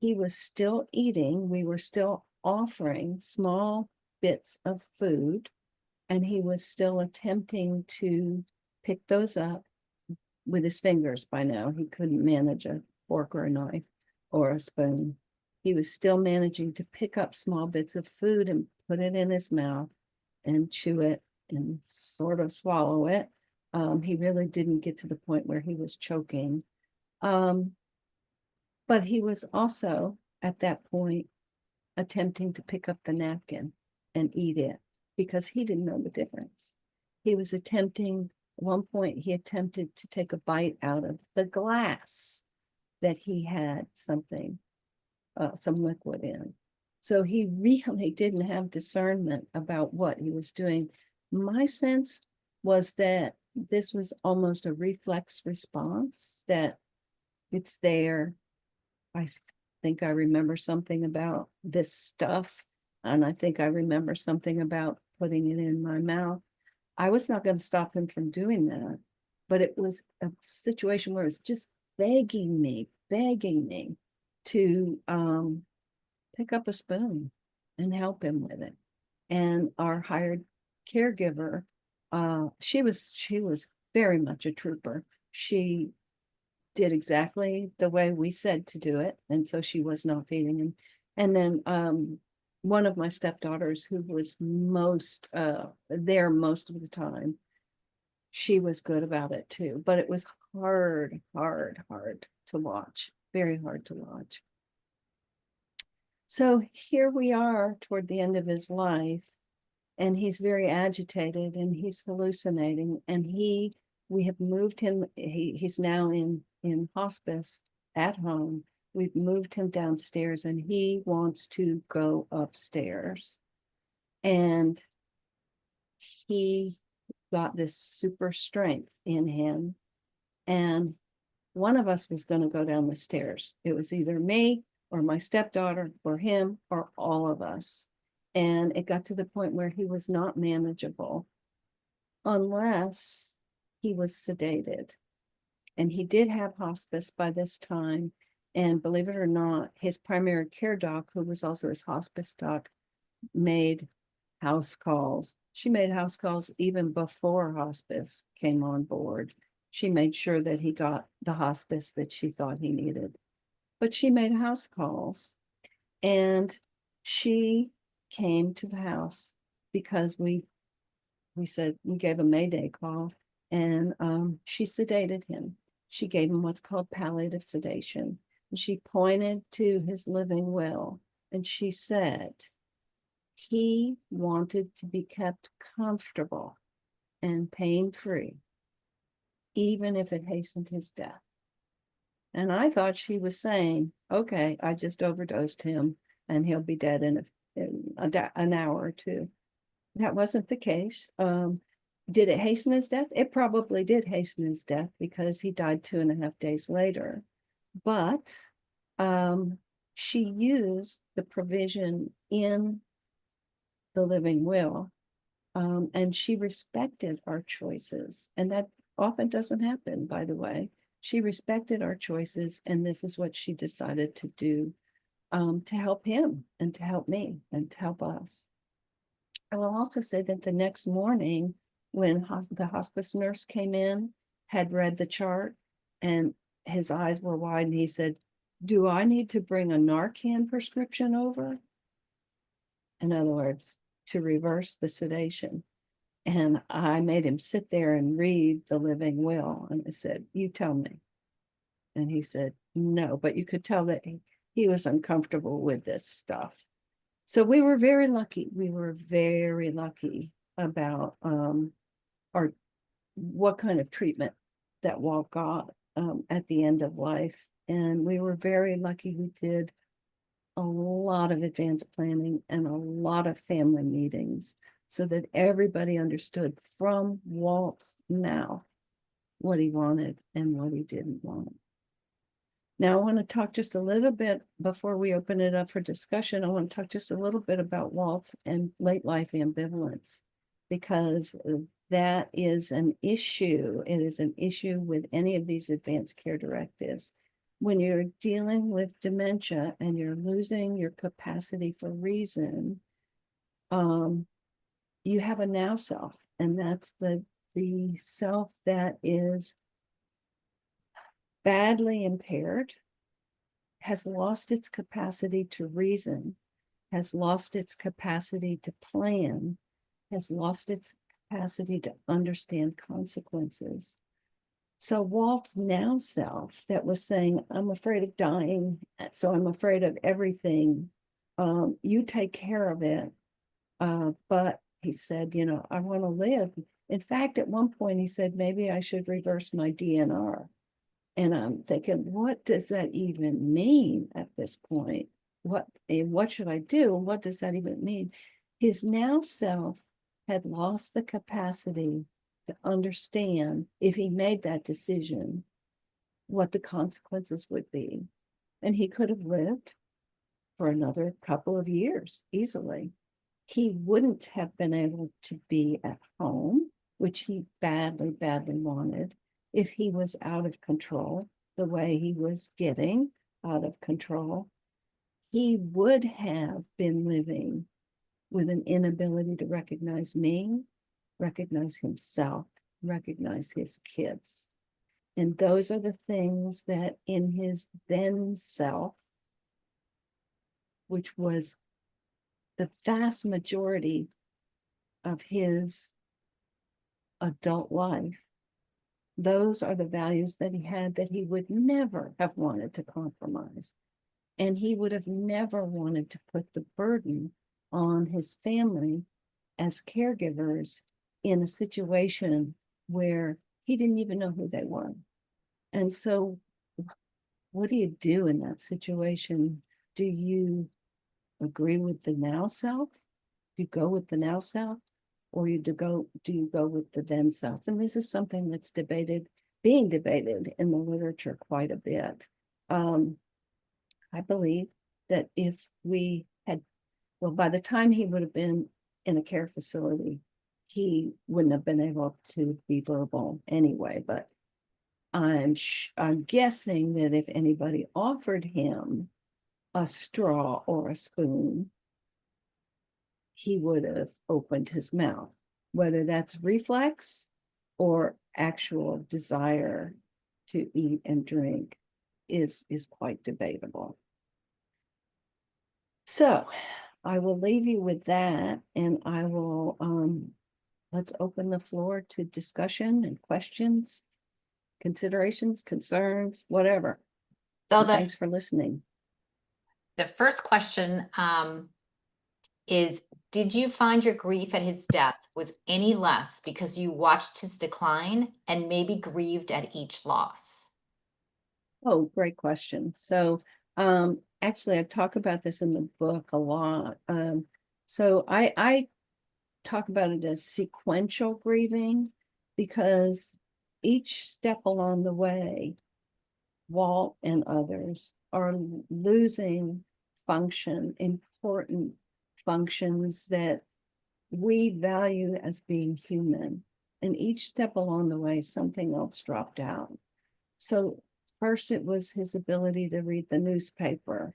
He was still eating. We were still offering small bits of food, and he was still attempting to pick those up with his fingers. By now, he couldn't manage a fork or a knife or a spoon. He was still managing to pick up small bits of food and put it in his mouth and chew it and sort of swallow it. He really didn't get to the point where he was choking. But he was also at that point attempting to pick up the napkin and eat it because he didn't know the difference. He was attempting, at one point, he attempted to take a bite out of the glass that he had some liquid in. So he really didn't have discernment about what he was doing. My sense was that this was almost a reflex response, that it's there. I think I remember something about this stuff, and I think I remember something about putting it in my mouth. I was not going to stop him from doing that, but it was a situation where it was just begging me to pick up a spoon and help him with it. And our hired caregiver, she was very much a trooper. She did exactly the way we said to do it, and so she was not feeding him. And then one of my stepdaughters, who was there most of the time, she was good about it too, but it was hard to watch, very hard to watch. So here we are toward the end of his life, and he's very agitated and he's hallucinating, and we have moved him. He's now in hospice at home. We've moved him downstairs, and he wants to go upstairs. And he got this super strength in him. And one of us was going to go down the stairs. It was either me or my stepdaughter or him or all of us. And it got to the point where he was not manageable unless he was sedated. And he did have hospice by this time. And believe it or not, his primary care doc, who was also his hospice doc, made house calls. She made house calls even before hospice came on board. She made sure that he got the hospice that she thought he needed. But she made house calls, and she came to the house because we said, we gave a Mayday call, and she sedated him. She gave him what's called palliative sedation. And she pointed to his living will, and she said he wanted to be kept comfortable and pain-free, even if it hastened his death. And I thought she was saying, okay, I just overdosed him and he'll be dead in an hour or two. That wasn't the case. Did it hasten his death? It probably did hasten his death because he died 2.5 days later. But she used the provision in the living will, and she respected our choices. And that often doesn't happen, by the way. She respected our choices, and this is what she decided to do to help him and to help me and to help us. I will also say that the next morning, when the hospice nurse came in, had read the chart, and his eyes were wide, and he said, "Do I need to bring a Narcan prescription over?" In other words, to reverse the sedation. And I made him sit there and read the living will. And I said, you tell me. And he said, no, but you could tell that he was uncomfortable with this stuff. So we were very lucky. We were very lucky about our what kind of treatment that Walt got at the end of life. And we were very lucky. We did a lot of advanced planning and a lot of family meetings so that everybody understood from Walt's mouth what he wanted and what he didn't want. Now, I want to talk just a little bit before we open it up for discussion. I want to talk just a little bit about Walt's and late life ambivalence, because that is an issue. It is an issue with any of these advanced care directives. When you're dealing with dementia and you're losing your capacity for reason, you have a now self, and that's the self that is badly impaired, has lost its capacity to reason, has lost its capacity to plan, has lost its capacity to understand consequences. So Walt's now self that was saying, I'm afraid of dying, so I'm afraid of everything. You take care of it. But he said, you know, I want to live. In fact, at one point he said, maybe I should reverse my DNR. And I'm thinking, what does that even mean at this point? What should I do? What does that even mean? His now self had lost the capacity to understand, if he made that decision, what the consequences would be. And he could have lived for another couple of years easily. He wouldn't have been able to be at home, which he badly, badly wanted, if he was out of control the way he was getting out of control. He would have been living with an inability to recognize me, recognize himself, recognize his kids. And those are the things that in his then self, which was the vast majority of his adult life, those are the values that he had that he would never have wanted to compromise. And he would have never wanted to put the burden on his family as caregivers in a situation where he didn't even know who they were. And so what do you do in that situation? Do you agree with the now self? Do you go with the now self? Or do you go with the then self? And this is something that's being debated in the literature quite a bit. I believe that if we had, well, by the time he would have been in a care facility, he wouldn't have been able to be verbal anyway. But I'm guessing that if anybody offered him a straw or a spoon, he would have opened his mouth. Whether that's reflex or actual desire to eat and drink is quite debatable. So I will leave you with that, and I will let's open the floor to discussion and questions, considerations, concerns, whatever. So Thanks for listening. the first question is, did you find your grief at his death was any less because you watched his decline and maybe grieved at each loss? Oh, great question. So actually I talk about this in the book a lot. So I talk about it as sequential grieving, because each step along the way, Walt and others are losing important functions that we value as being human. And each step along the way, something else dropped out. So first it was his ability to read the newspaper.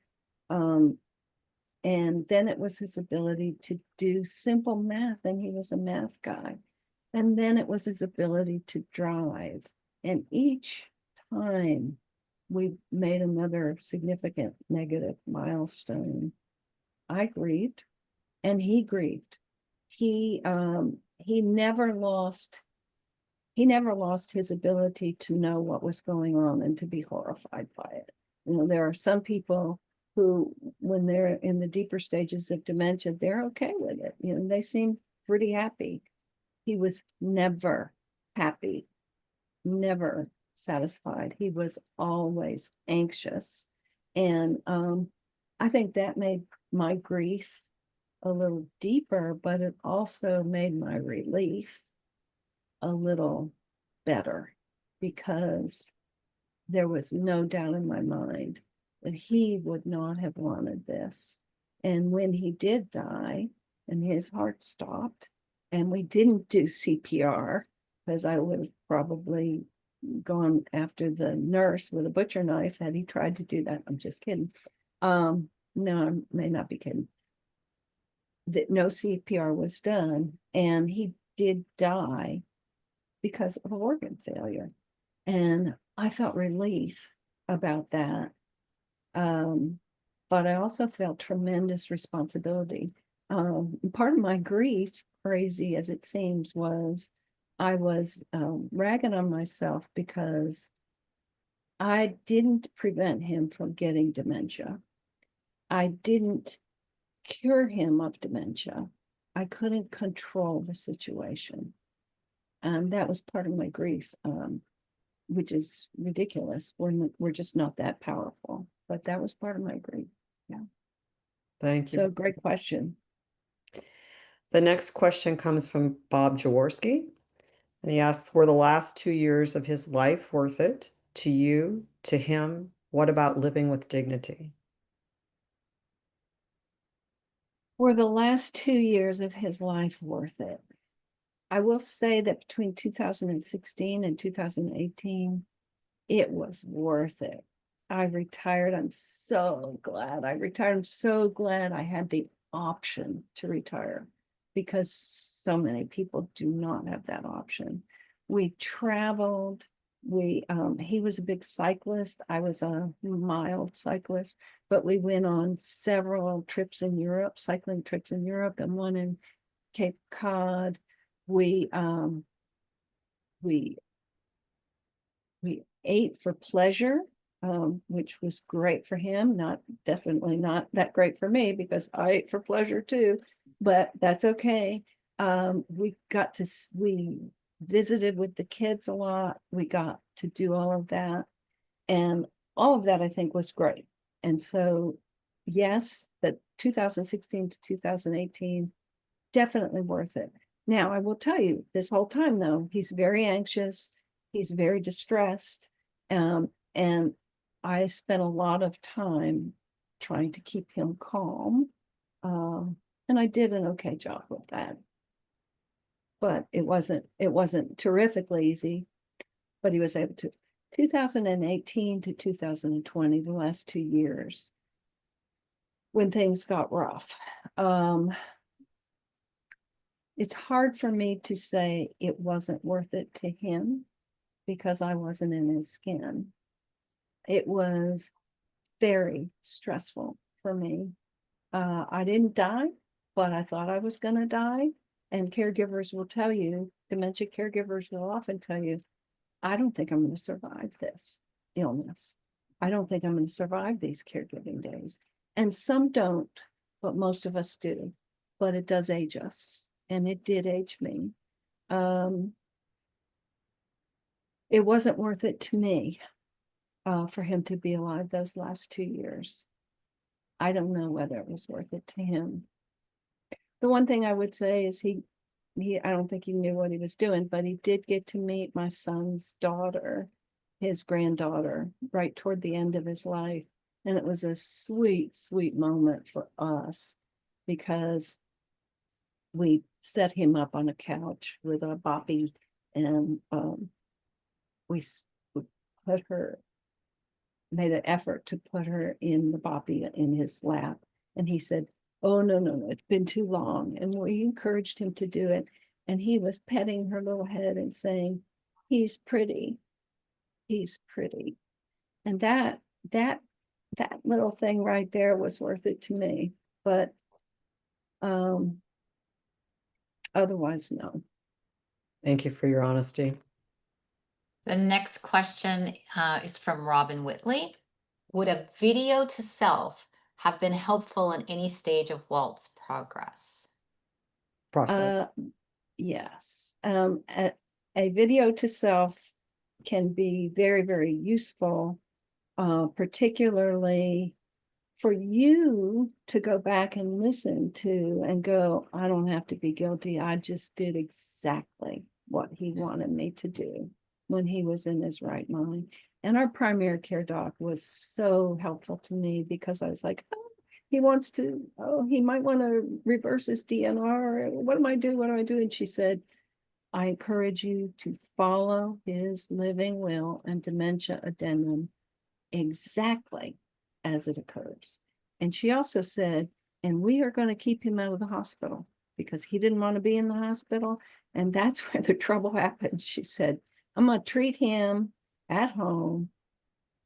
And then it was his ability to do simple math, and he was a math guy. And then it was his ability to drive. And each time we made another significant negative milestone, I grieved. and he grieved. He never lost his ability to know what was going on and to be horrified by it. There are some people who, when they're in the deeper stages of dementia, they're okay with it. They seem pretty happy. He was never happy, never satisfied. He was always anxious. And I think that made my grief a little deeper, but it also made my relief a little better, because there was no doubt in my mind that he would not have wanted this. And when he did die and his heart stopped, and we didn't do CPR, because I would have probably gone after the nurse with a butcher knife had he tried to do that. I'm just kidding. No, I may not be kidding. That no CPR was done, and he did die because of organ failure. And I felt relief about that. But I also felt tremendous responsibility. Part of my grief, crazy as it seems, was I was ragging on myself because I didn't prevent him from getting dementia. I didn't cure him of dementia. I couldn't control the situation. And that was part of my grief, which is ridiculous. We're just not that powerful. But that was part of my grief. Yeah. Thank you. So great question. The next question comes from Bob Jaworski, and he asks, were the last 2 years of his life worth it to you, to him? What about living with dignity? Were the last 2 years of his life worth it? I will say that between 2016 and 2018, it was worth it. I retired. I'm so glad I retired. I'm so glad I had the option to retire, because so many people do not have that option. We traveled. He was a big cyclist. I was a mild cyclist, but we went on several trips in Europe, cycling trips in Europe, and one in Cape Cod. We ate for pleasure, which was great for him. Definitely not that great for me, because I ate for pleasure too, but that's okay. We visited with the kids a lot. We got to do all of that, and all of that I think was great. And so, yes, that 2016 to 2018, definitely worth it. Now, I will tell you, this whole time though, he's very anxious. He's very distressed. And I spent a lot of time trying to keep him calm. And I did an okay job with that. But it wasn't terrifically easy, but he was able to. 2018 to 2020, the last 2 years, when things got rough. It's hard for me to say it wasn't worth it to him, because I wasn't in his skin. It was very stressful for me. I didn't die, but I thought I was going to die. And caregivers will tell you, dementia caregivers will often tell you, I don't think I'm going to survive this illness. I don't think I'm going to survive these caregiving days. And some don't, but most of us do. But it does age us, and it did age me. It wasn't worth it to me for him to be alive those last 2 years. I don't know whether it was worth it to him. The one thing I would say is I don't think he knew what he was doing, but he did get to meet my son's daughter, his granddaughter, right toward the end of his life. And it was a sweet, sweet moment for us, because we set him up on a couch with a boppy, and we made an effort to put her in the boppy in his lap. And he said, oh, no, it's been too long. And we encouraged him to do it. And he was petting her little head and saying, he's pretty. And that little thing right there was worth it to me. But Otherwise, no. Thank you for your honesty. The next question is from Robin Whitley. Would a video to self have been helpful in any stage of Walt's progress? Process. Yes. A video to self can be very, very useful, particularly for you to go back and listen to and go, I don't have to be guilty. I just did exactly what he wanted me to do when he was in his right mind. And our primary care doc was so helpful to me because I was like, oh, he wants to, oh, he might want to reverse his DNR. What do I do? What do I do? And she said, I encourage you to follow his living will and dementia addendum exactly as it occurs. And she also said, and we are going to keep him out of the hospital because he didn't want to be in the hospital. And that's where the trouble happened. She said, I'm going to treat him at home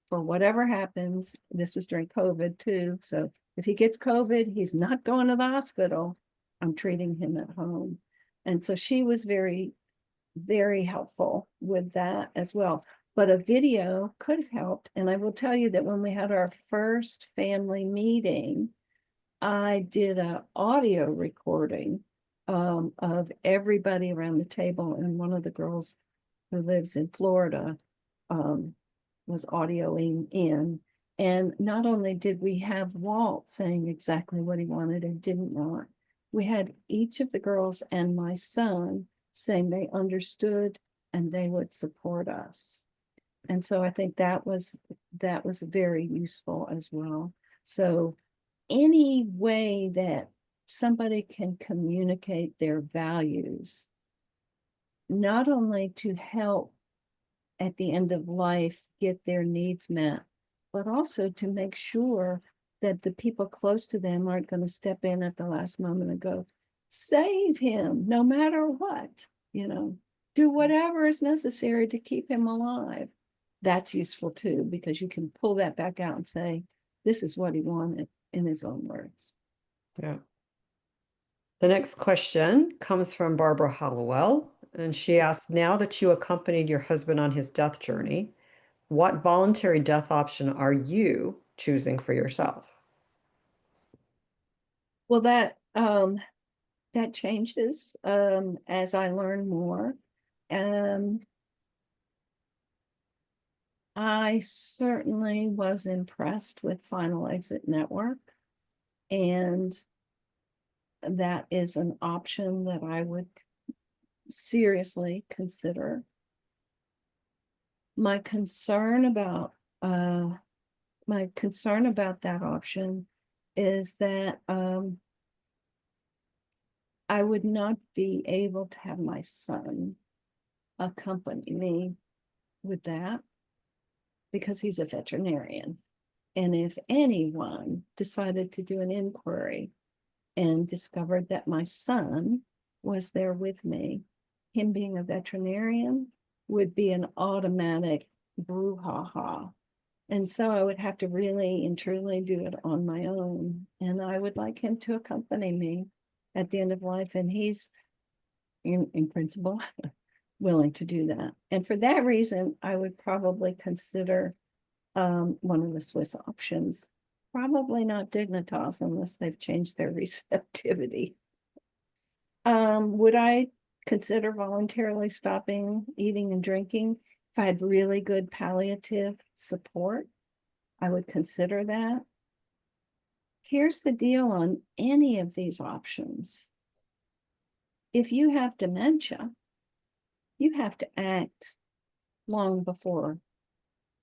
for whatever happens. This was during COVID too. So if he gets COVID, he's not going to the hospital. I'm treating him at home. And so she was very, very helpful with that as well. But a video could have helped. And I will tell you that when we had our first family meeting, I did an audio recording of everybody around the table. And one of the girls who lives in Florida was audioing in. And not only did we have Walt saying exactly what he wanted and didn't want, we had each of the girls and my son saying they understood and they would support us. And so I think that was very useful as well. So any way that somebody can communicate their values, not only to help at the end of life get their needs met, but also to make sure that the people close to them aren't going to step in at the last moment and go, save him no matter what, do whatever is necessary to keep him alive. That's useful too, because you can pull that back out and say, this is what he wanted in his own words. Yeah. The next question comes from Barbara Hollowell, and she asks, now that you accompanied your husband on his death journey, what voluntary death option are you choosing for yourself? Well, that changes as I learn more. I certainly was impressed with Final Exit Network, and that is an option that I would seriously consider. My concern about that option is that I would not be able to have my son accompany me with that because he's a veterinarian. And if anyone decided to do an inquiry and discovered that my son was there with me, him being a veterinarian would be an automatic brouhaha. And so I would have to really and truly do it on my own. And I would like him to accompany me at the end of life. And he's, in principle, willing to do that. And for that reason, I would probably consider one of the Swiss options. Probably not Dignitas unless they've changed their receptivity. Would I consider voluntarily stopping eating and drinking if I had really good palliative support? I would consider that. Here's the deal on any of these options. If you have dementia, you have to act long before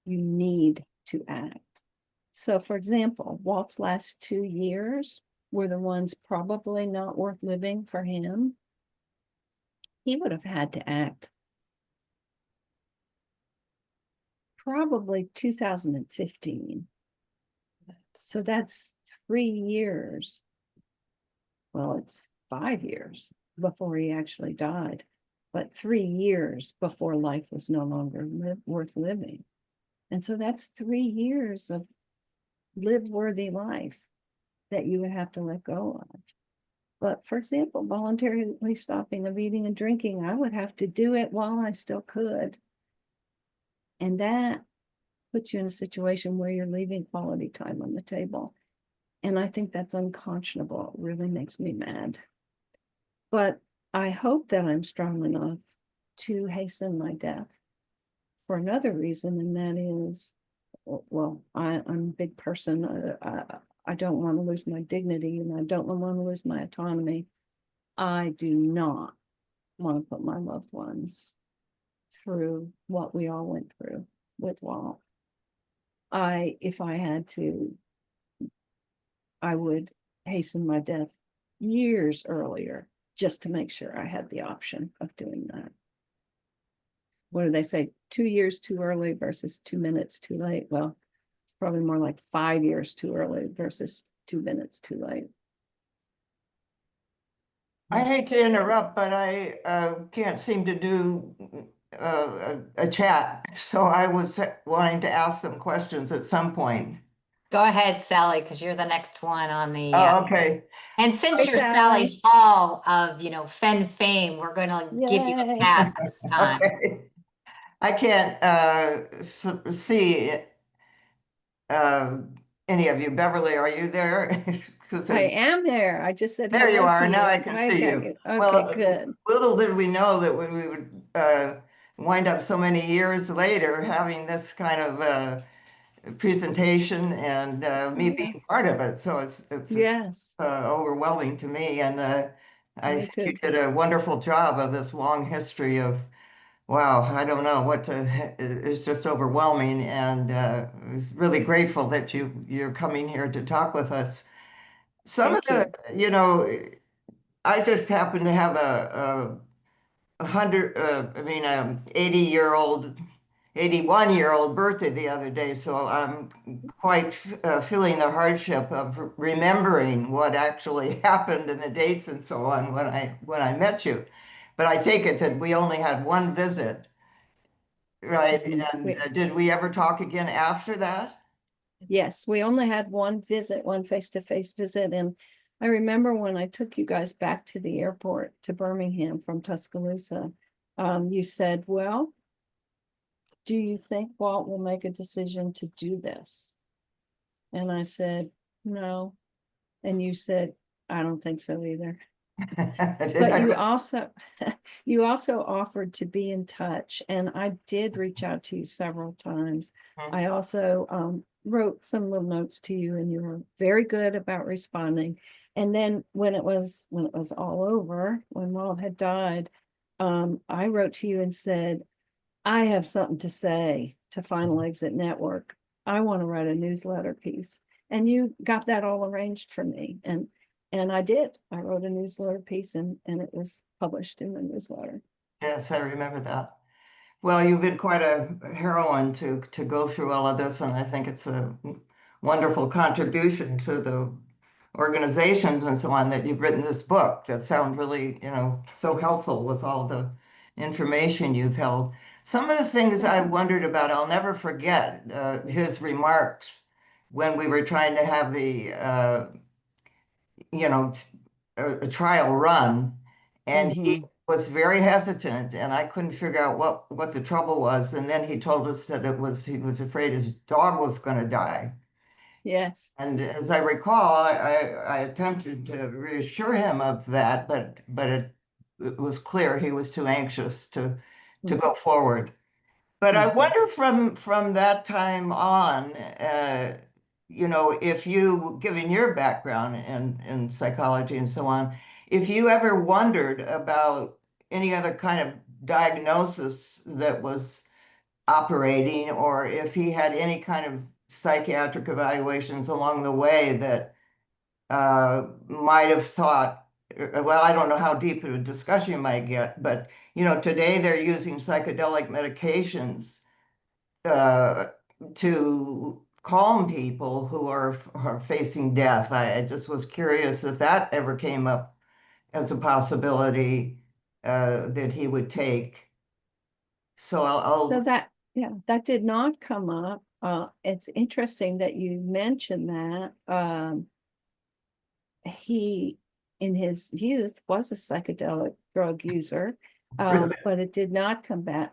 you need to act. So, for example, Walt's last 2 years were the ones probably not worth living for him. He would have had to act probably 2015. So that's 3 years. Well, it's 5 years before he actually died, but 3 years before life was no longer worth living. And so that's 3 years of live-worthy life that you would have to let go of. But for example, voluntarily stopping of eating and drinking, I would have to do it while I still could. And that puts you in a situation where you're leaving quality time on the table. And I think that's unconscionable. It really makes me mad. But I hope that I'm strong enough to hasten my death for another reason, and that is, well, I'm a big person. I don't want to lose my dignity, and I don't want to lose my autonomy. I do not want to put my loved ones through what we all went through with Walt. If I had to, I would hasten my death years earlier just to make sure I had the option of doing that. What do they say? 2 years too early versus 2 minutes too late. Well, it's probably more like 5 years too early versus 2 minutes too late. I hate to interrupt, but I can't seem to do a chat. So I was wanting to ask some questions at some point. Go ahead, Sally, because you're the next one on the. Oh, okay. And since Hey, you're Sally. Sally Hall of, Fen fame, we're going to give you a Yay. pass this time. Okay. I can't see any of you. Beverly, are you there? 'Cause I am there. I just said there you hello to are. Now you. I can Hi, see you. Daggett. Okay, Well, good. little did we know that when we would wind up so many years later having this kind of presentation and me Yeah. being part of it. So it's Yes, overwhelming to me. And I me think you too. did a wonderful job of this long history of, wow, I don't know what to, it's just overwhelming. And I was really grateful that you're coming here to talk with us. Some of Thank the, I just happen to have a 80-year-old 81-year-old birthday the other day, so I'm quite feeling the hardship of remembering what actually happened and the dates and so on when I met you. But I take it that we only had one visit, right? And did we ever talk again after that? Yes, we only had one visit, one face-to-face visit. And I remember when I took you guys back to the airport to Birmingham from Tuscaloosa, you said, well, do you think Walt will make a decision to do this? And I said, no. And you said, I don't think so either. But you also offered to be in touch, and I did reach out to you several times. I also wrote some little notes to you, and you were very good about responding. And then when it was all over, when Walt had died, I wrote to you and said, I have something to say to Final Exit Network. I want to write a newsletter piece. And you got that all arranged for me. And I did. I wrote a newsletter piece, and it was published in the newsletter. Yes, I remember that. Well, you've been quite a heroine to go through all of this, and I think it's a wonderful contribution to the organizations and so on that you've written this book that sound really, so helpful with all the information you've held. Some of the things I wondered about, I'll never forget his remarks when we were trying to have the, a trial run, and he was very hesitant, and I couldn't figure out what the trouble was. And then he told us that he was afraid his dog was going to die. Yes. And as I recall, I attempted to reassure him of that, but it was clear he was too anxious to go forward. But I wonder from that time on, if you, given your background in psychology and so on, if you ever wondered about any other kind of diagnosis that was operating, or if he had any kind of psychiatric evaluations along the way that might have thought, well, I don't know how deep of a discussion you might get, but today they're using psychedelic medications to calm people who are facing death. I just was curious if that ever came up as a possibility that he would take. So So that did not come up. It's interesting that you mentioned that. in his youth was a psychedelic drug user, Really? but it did not come back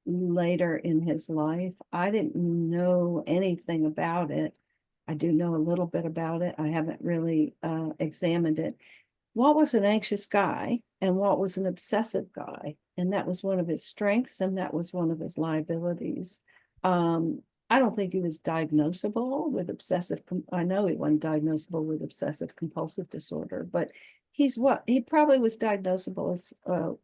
later in his life. I didn't know anything about it. I do know a little bit about it. I haven't really examined it. Walt was an anxious guy, and Walt was an obsessive guy, and that was one of his strengths, and that was one of his liabilities. I don't think he was diagnosable with I know he wasn't diagnosable with obsessive compulsive disorder, but he probably was diagnosable as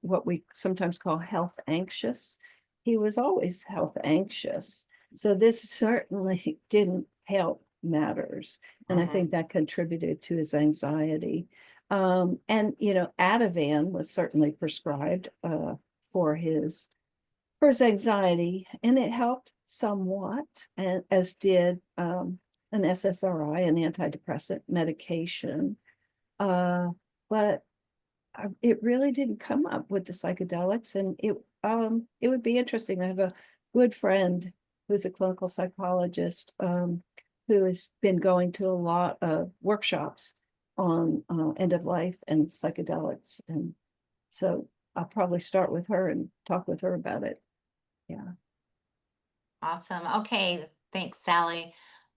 what we sometimes call health anxious. He was always health anxious. So this certainly didn't help matters. And I think that contributed to his anxiety. And Ativan was certainly prescribed for his anxiety, and it helped somewhat, and as did an SSRI, an antidepressant medication. But it really didn't come up with the psychedelics, and it would be interesting. I have a good friend who's a clinical psychologist who has been going to a lot of workshops on end of life and psychedelics, and so I'll probably start with her and talk with her about it. Yeah. Awesome. Okay, thanks, Sally.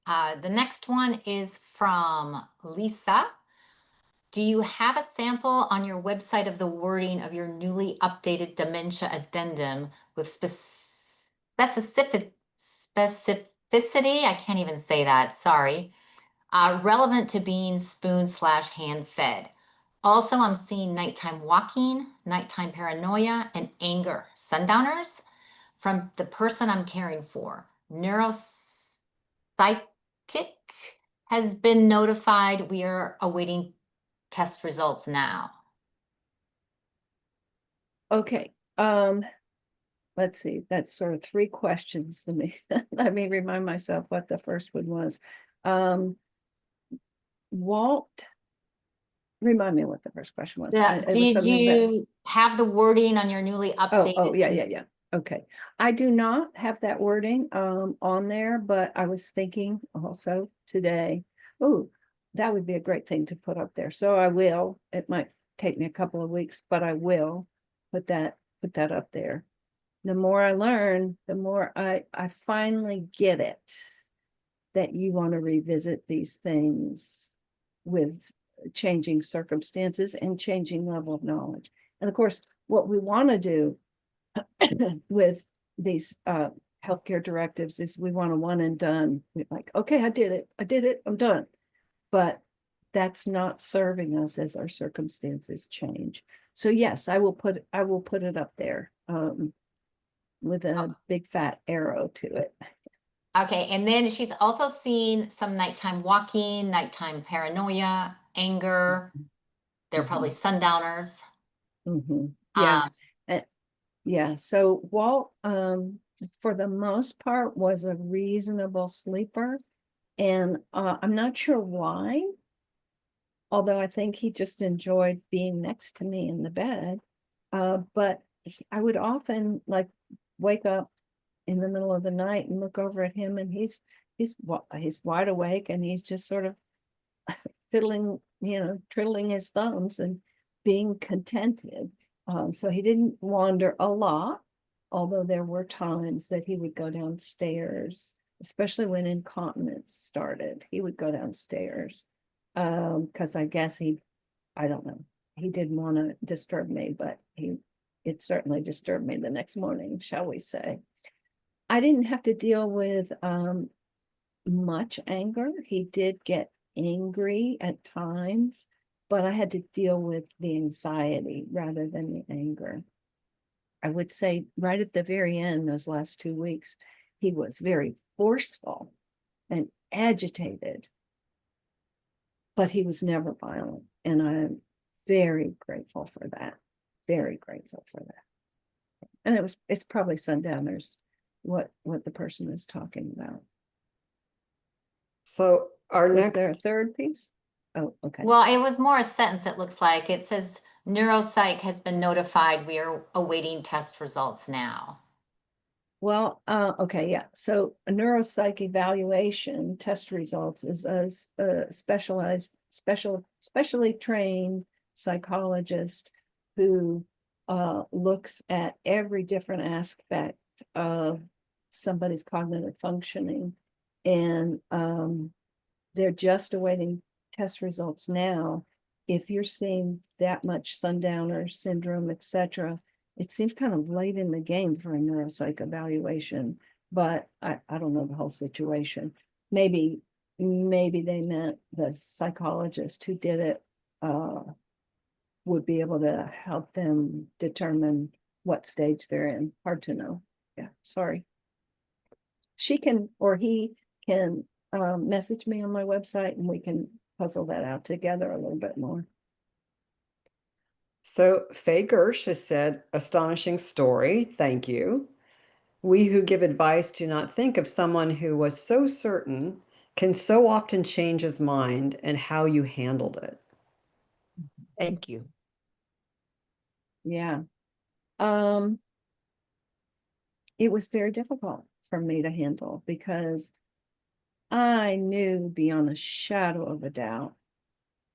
The next one is from Lisa. Do you have a sample on your website of the wording of your newly updated dementia addendum with specificity? I can't even say that, sorry. Relevant to being spoon/hand fed. Also, I'm seeing nighttime walking, nighttime paranoia, and anger sundowners from the person I'm caring for. Neuropsychic has been notified. We are awaiting test results now. Okay. Let's see. That's sort of three questions. Let me remind myself what the first one was. Walt, remind me what the first question was. Yeah. It was Did something about- you have the wording on your newly updated? Oh, yeah. Okay. I do not have that wording on there, but I was thinking also today, oh, that would be a great thing to put up there. So I will. It might take me a couple of weeks, but I will put that up there. The more I learn, the more I finally get it that you want to revisit these things with changing circumstances and changing level of knowledge. And of course, what we want to do with these healthcare directives is we want a one and done. We're like, okay, I did it, I'm done. But that's not serving us as our circumstances change. So yes, I will put it up there with a big fat arrow to it. Okay, and then she's also seen some nighttime walking, nighttime paranoia, anger. They're probably sundowners. Yeah. Yeah. So Walt, for the most part, was a reasonable sleeper. And I'm not sure why, although I think he just enjoyed being next to me in the bed. But I would often like wake up in the middle of the night and look over at him, and he's wide awake, and he's just sort of fiddling, twiddling his thumbs and being contented. So he didn't wander a lot, although there were times that he would go downstairs, especially when incontinence started. He would go downstairs because I guess I don't know, he didn't want to disturb me, but it certainly disturbed me the next morning, shall we say. I didn't have to deal with much anger. He did get angry at times, but I had to deal with the anxiety rather than the anger. I would say right at the very end, those last 2 weeks, he was very forceful and agitated, but he was never violent. And I'm very grateful for that. Very grateful for that. And it's probably sundowners, what the person is talking about. So our Was next, there a third piece? Oh, okay. Well, it was more a sentence, it looks like. It says neuropsych has been notified. We are awaiting test results now. Well, okay, yeah. So a neuropsych evaluation test results is a specialized specially trained psychologist who looks at every different aspect of somebody's cognitive functioning. And they're just awaiting test results now. If you're seeing that much sundowner syndrome, etc., it seems kind of late in the game for a neuropsych evaluation, but I don't know the whole situation. Maybe they meant the psychologist who did it would be able to help them determine what stage they're in. Hard to know. Yeah, sorry. She can, or he can message me on my website and we can puzzle that out together a little bit more. So Faye Gersh has said, astonishing story. Thank you. We who give advice do not think of someone who was so certain can so often change his mind and how you handled it. Thank you. Yeah. It was very difficult for me to handle because I knew beyond a shadow of a doubt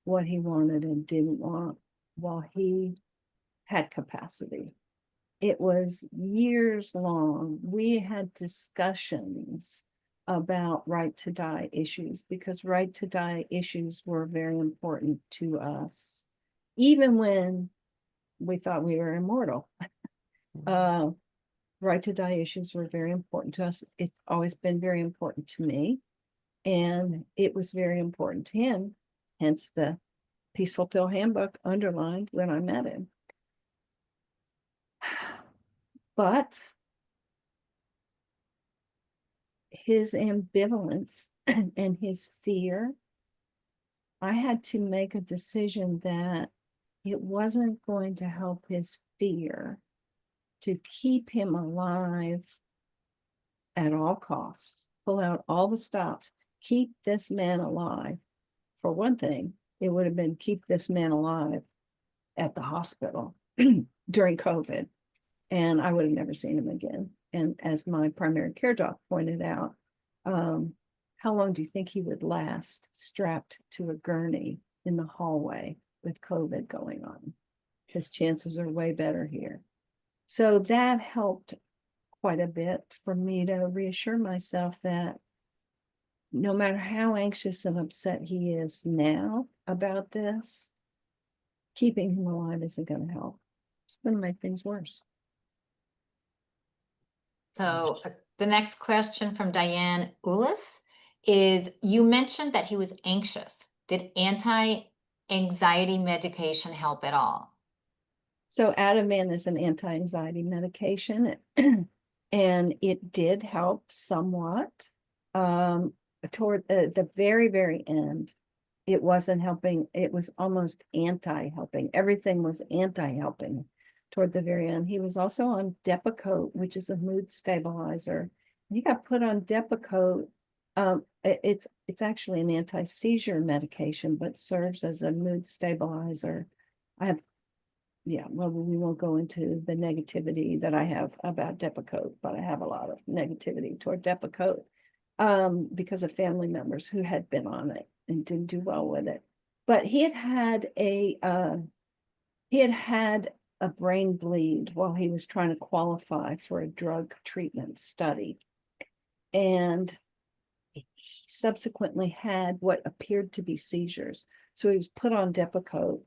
what he wanted and didn't want while he had capacity. It was years long. We had discussions about right to die issues because right to die issues were very important to us, even when we thought we were immortal. Right to die issues were very important to us. It's always been very important to me. And it was very important to him, hence the Peaceful Pill Handbook underlined when I met him. But his ambivalence and his fear, I had to make a decision that it wasn't going to help his fear to keep him alive at all costs, pull out all the stops, keep this man alive. For one thing, it would have been keep this man alive at the hospital during COVID, and I would have never seen him again. And as my primary care doc pointed out, how long do you think he would last strapped to a gurney in the hallway with COVID going on? His chances are way better here. So that helped quite a bit for me to reassure myself that no matter how anxious and upset he is now about this, keeping him alive isn't going to help. It's going to make things worse. So the next question from Diane Ulis is, you mentioned that he was anxious. Did anti-anxiety medication help at all? So Ativan is an anti-anxiety medication, and it did help somewhat. Toward the very, very end, it wasn't helping. It was almost anti-helping. Everything was anti-helping toward the very end. He was also on Depakote, which is a mood stabilizer. He got put on Depakote. It's actually an anti-seizure medication, but serves as a mood stabilizer. Well, we won't go into the negativity that I have about Depakote, but I have a lot of negativity toward Depakote because of family members who had been on it and didn't do well with it. But he had had a brain bleed while he was trying to qualify for a drug treatment study. And he subsequently had what appeared to be seizures. So he was put on Depakote.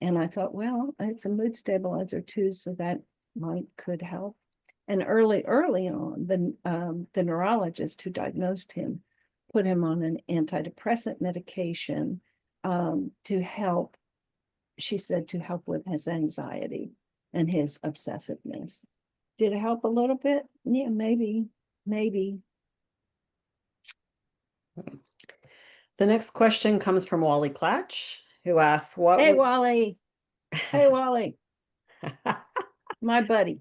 And I thought, well, it's a mood stabilizer too, so that could help. And early on, the neurologist who diagnosed him put him on an antidepressant medication to help, she said, to help with his anxiety and his obsessiveness. Did it help a little bit? Yeah, maybe. The next question comes from Wally Klatch, who asks, Hey, Wally. Hey, Wally. My buddy.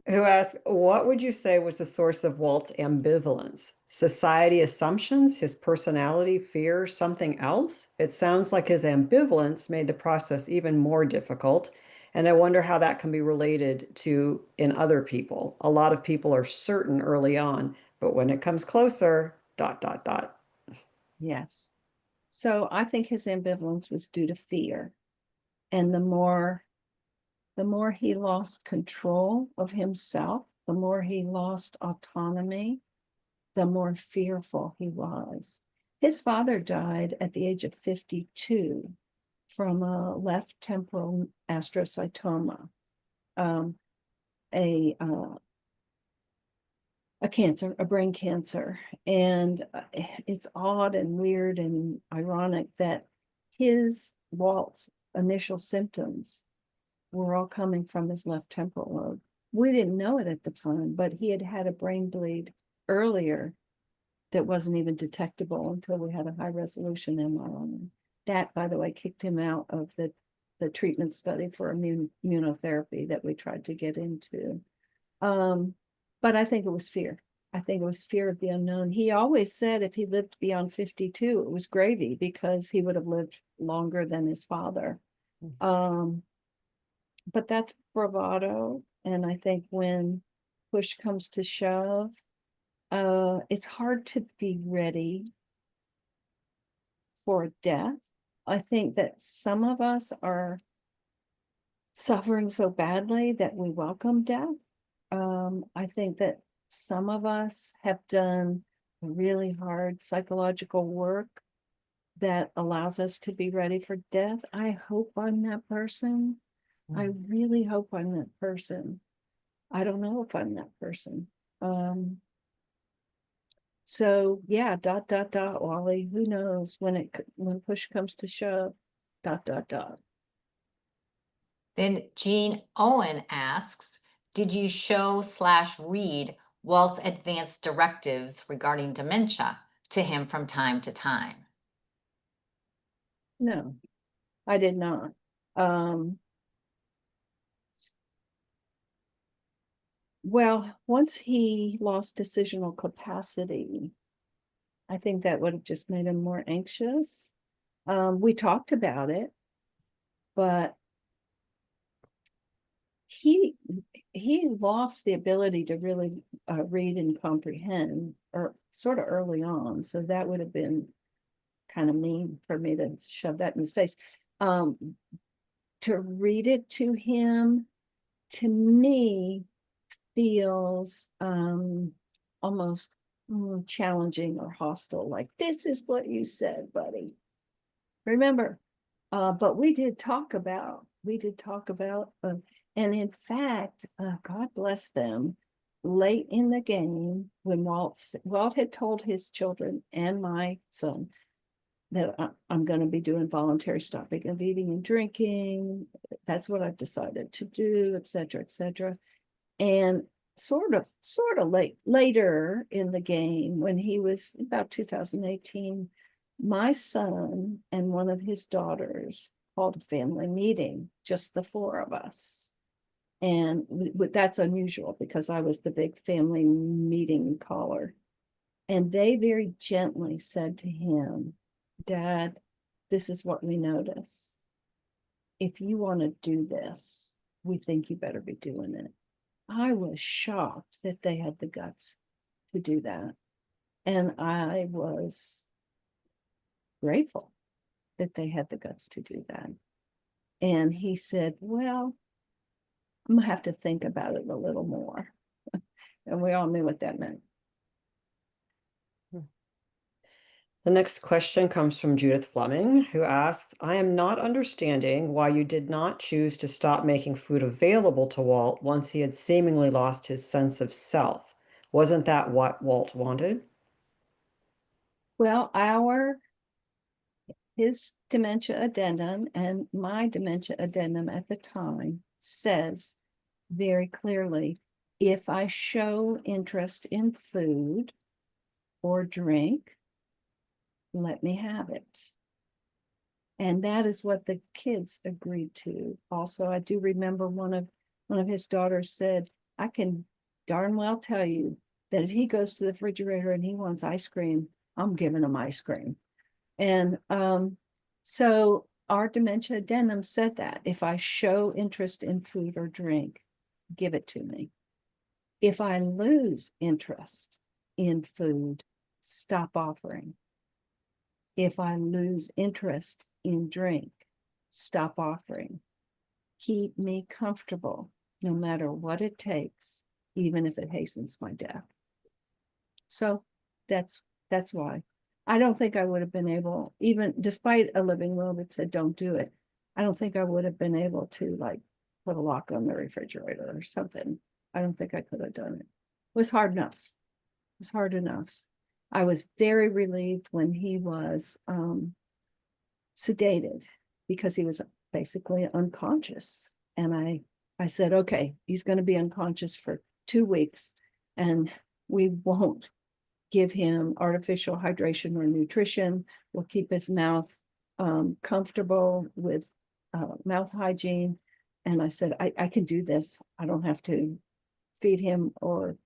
Who asks, what would you say was the source of Walt's ambivalence? Society assumptions, his personality, fear, something else? It sounds like his ambivalence made the process even more difficult. And I wonder how that can be related to in other people. A lot of people are certain early on, but when it comes closer, ... Yes. So I think his ambivalence was due to fear. And the more he lost control of himself, the more he lost autonomy, the more fearful he was. His father died at the age of 52 from a left temporal astrocytoma, a cancer, a brain cancer. And it's odd and weird and ironic that Walt's initial symptoms were all coming from his left temporal lobe. We didn't know it at the time, but he had had a brain bleed earlier that wasn't even detectable until we had a high resolution MRI. That, by the way, kicked him out of the treatment study for immunotherapy that we tried to get into. But I think it was fear. I think it was fear of the unknown. He always said if he lived beyond 52, it was gravy because he would have lived longer than his father. But that's bravado. And I think when push comes to shove, it's hard to be ready for death. I think that some of us are suffering so badly that we welcome death. I think that some of us have done really hard psychological work that allows us to be ready for death. I hope I'm that person. I really hope I'm that person. I don't know if I'm that person. So yeah, ... Wally, who knows when push comes to shove, ... Then Jean Owen asks, did you show/read Walt's advanced directives regarding dementia to him from time to time? No, I did not. Well, once he lost decisional capacity, I think that would have just made him more anxious. We talked about it, but he lost the ability to really read and comprehend, or sort of early on. So that would have been kind of mean for me to shove that in his face. To read it to him, to me, feels almost challenging or hostile, like, this is what you said, buddy. Remember, but we did talk about, and in fact, God bless them, late in the game, when Walt had told his children and my son that I'm going to be doing voluntary stopping of eating and drinking. That's what I've decided to do, et cetera, et cetera. And sort of later in the game, when he was about 2018, my son and one of his daughters called a family meeting, just the four of us. And that's unusual because I was the big family meeting caller. And they very gently said to him, Dad, this is what we notice. If you want to do this, we think you better be doing it. I was shocked that they had the guts to do that. And I was grateful that they had the guts to do that. And he said, well, I'm gonna have to think about it a little more. And we all knew what that meant. The next question comes from Judith Fleming, who asks, I am not understanding why you did not choose to stop making food available to Walt once he had seemingly lost his sense of self. Wasn't that what Walt wanted? Well, his dementia addendum and my dementia addendum at the time says very clearly, if I show interest in food or drink, let me have it. And that is what the kids agreed to. Also, I do remember one of his daughters said, I can darn well tell you that if he goes to the refrigerator and he wants ice cream, I'm giving him ice cream. And so our dementia addendum said that if I show interest in food or drink, give it to me. If I lose interest in food, stop offering. if I lose interest in drink, stop offering. Keep me comfortable, no matter what it takes, even if it hastens my death. So that's why. I don't think I would have been able, even despite a living will that said don't do it, I don't think I would have been able to like put a lock on the refrigerator or something. I don't think I could have done it. It was hard enough. It was hard enough. I was very relieved when he was sedated because he was basically unconscious. And I said, okay, he's going to be unconscious for 2 weeks and we won't give him artificial hydration or nutrition. We'll keep his mouth comfortable with mouth hygiene. And I said, I can do this. I don't have to feed him or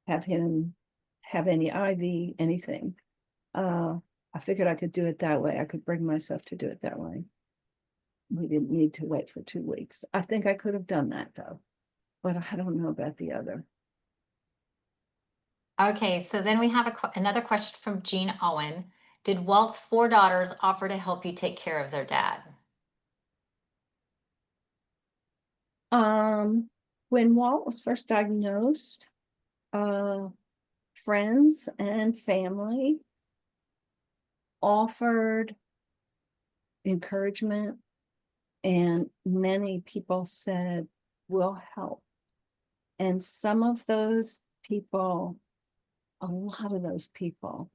have him have any IV, anything. I figured I could do it that way. I could bring myself to do it that way. We didn't need to wait for 2 weeks. I think I could have done that though, but I don't know about the other. Okay, so then we have another question from Jean Owen. Did Walt's 4 daughters offer to help you take care of their dad? When Walt was first diagnosed, friends and family offered encouragement, and many people said, we'll help. And some of those people, a lot of those people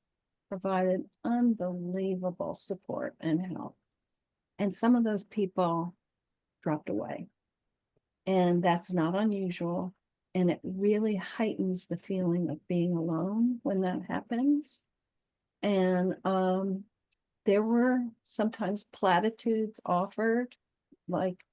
provided unbelievable support and help. And some of those people dropped away. And that's not unusual. And it really heightens the feeling of being alone when that happens. And there were sometimes platitudes offered, like,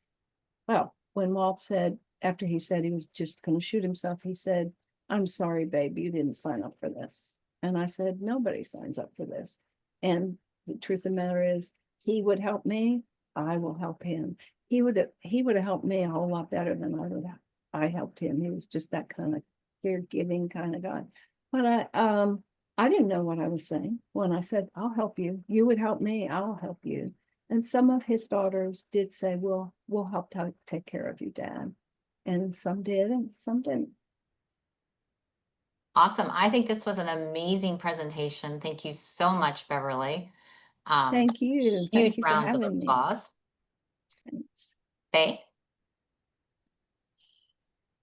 well, when Walt said, after he said he was just going to shoot himself, he said, I'm sorry, babe, you didn't sign up for this. And I said, nobody signs up for this. And the truth of the matter is, he would help me, I will help him. He would have helped me a whole lot better than I helped him. He was just that kind of caregiving kind of guy. But I didn't know what I was saying when I said, I'll help you. You would help me, I'll help you. And some of his daughters did say, we'll help take care of you, Dad. And some did and some didn't. Awesome. I think this was an amazing presentation. Thank you so much, Beverly. Thank you. Huge Thank you for rounds of having me. applause. Thanks. Faye?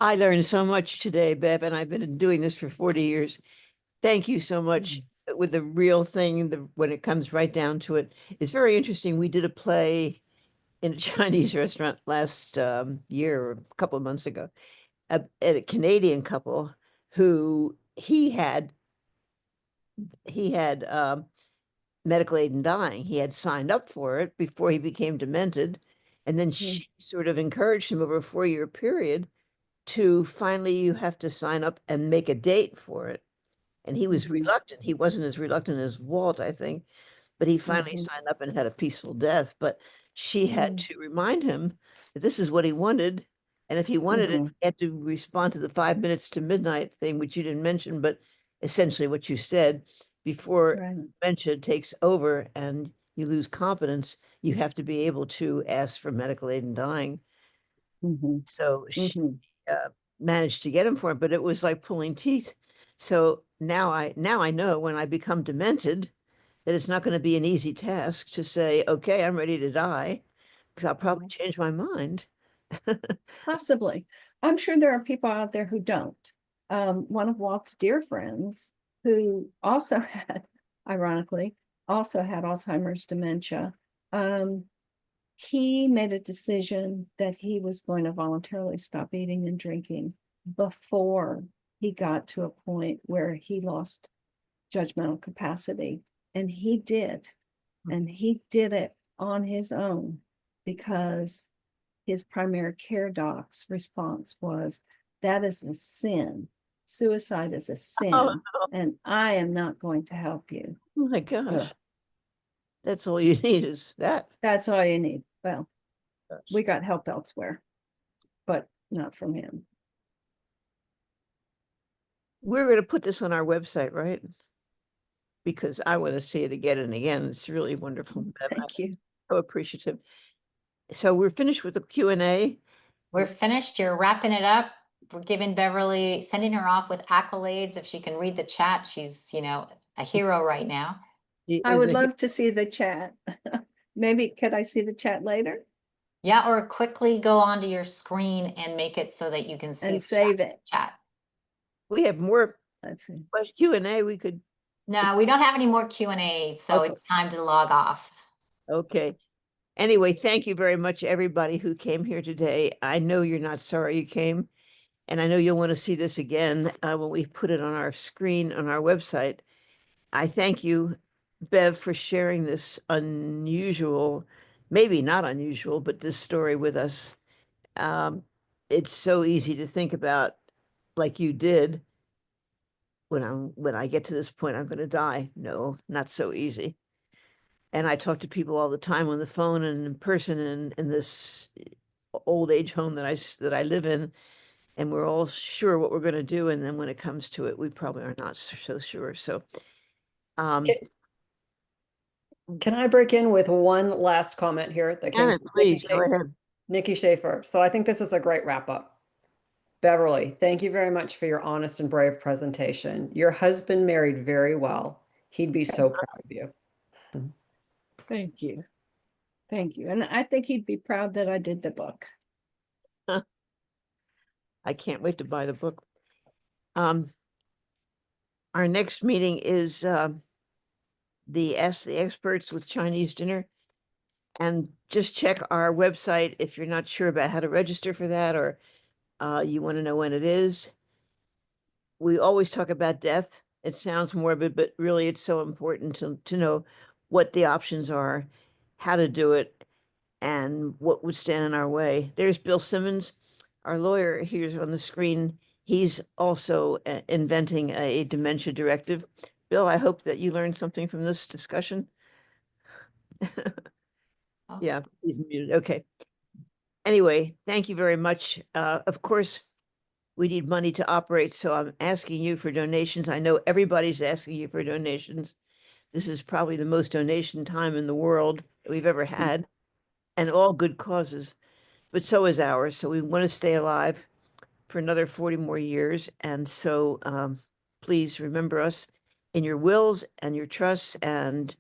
I learned so much today, Bev, and I've been doing this for 40 years. Thank you so much with the real thing, when it comes right down to it. It's very interesting. We did a play in a Chinese restaurant last year or a couple of months ago at a Canadian couple who he had medical aid in dying. He had signed up for it before he became demented. And then she sort of encouraged him over a 4-year period to finally, you have to sign up and make a date for it. And he was reluctant. He wasn't as reluctant as Walt, I think, but he finally signed up and had a peaceful death. But she had to remind him that this is what he wanted. And if he wanted it, he had to respond to the 5 minutes to midnight thing, which you didn't mention, but essentially what you said before dementia takes over and you lose confidence, you have to be able to ask for medical aid in dying. So she managed to get him for it, but it was like pulling teeth. So now I know when I become demented that it's not going to be an easy task to say, okay, I'm ready to die, because I'll probably change my mind. Possibly. I'm sure there are people out there who don't. One of Walt's dear friends who also had, ironically, also had Alzheimer's dementia. He made a decision that he was going to voluntarily stop eating and drinking before he got to a point where he lost judgmental capacity. And he did. And he did it on his own because his primary care doc's response was, that is a sin. Suicide is a sin. Oh, no. And I am not going to help you. Oh my gosh. Ugh. That's all you need is that. That's all you need. Well, Gosh. we got help elsewhere, but not from him. We're going to put this on our website, right? because I want to see it again and again. It's really wonderful. Bev. I'm Thank you. so appreciative. So we're finished with the Q&A. We're finished. You're wrapping it up. We're giving Beverly, sending her off with accolades. If she can read the chat, she's, you know, a hero right now. She I is would a- love to see the chat. Maybe could I see the chat later Yeah, or quickly go onto your screen and make it so that you can see and the save it? chat. We have more Let's see. Q&A. We could, No, we don't have any more Q&A, so Okay. it's time to log off. okay. Anyway, thank you very much, everybody who came here today. I know you're not sorry you came, and I know you'll want to see this again when we put it on our screen on our website. I thank you, Bev, for sharing this unusual, maybe not unusual, but this story with us. It's so easy to think about, like you did, when I get to this point, I'm going to die. No, not so easy. And I talk to people all the time on the phone and in person in this old age home that I live in, and we're all sure what we're going to do, and then when it comes to it, we probably are not so sure. So, Can I break in with one last comment here that came Anna, from please go ahead. Nikki Schaefer? So I think this is a great wrap up. Beverly, thank you very much for your honest and brave presentation. Your husband married very well. He'd be so proud of you. Thank you. Thank you. And I think he'd be proud that I did the book. I can't wait to buy the book. Our next meeting is the Ask the Experts with Chinese dinner. And just check our website if you're not sure about how to register for that, or you want to know when it is. We always talk about death. It sounds morbid, but really it's so important to know what the options are, how to do it, and what would stand in our way. There's Bill Simmons, our lawyer here on the screen. He's also inventing a dementia directive. Bill, I hope that you learned something from this discussion. Oh. Yeah, he's muted. Okay. Anyway, thank you very much. Of course, we need money to operate, so I'm asking you for donations. I know everybody's asking you for donations. This is probably the most donation time in the world that we've ever had, and all good causes, but so is ours. So we want to stay alive for another 40 more years. And so please remember us in your wills and your trusts. And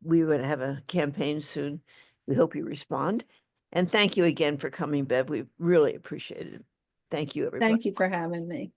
we're going to have a campaign soon. We hope you respond. And thank you again for coming, Bev. We really appreciate it. Thank you, everybody. Thank you for having me.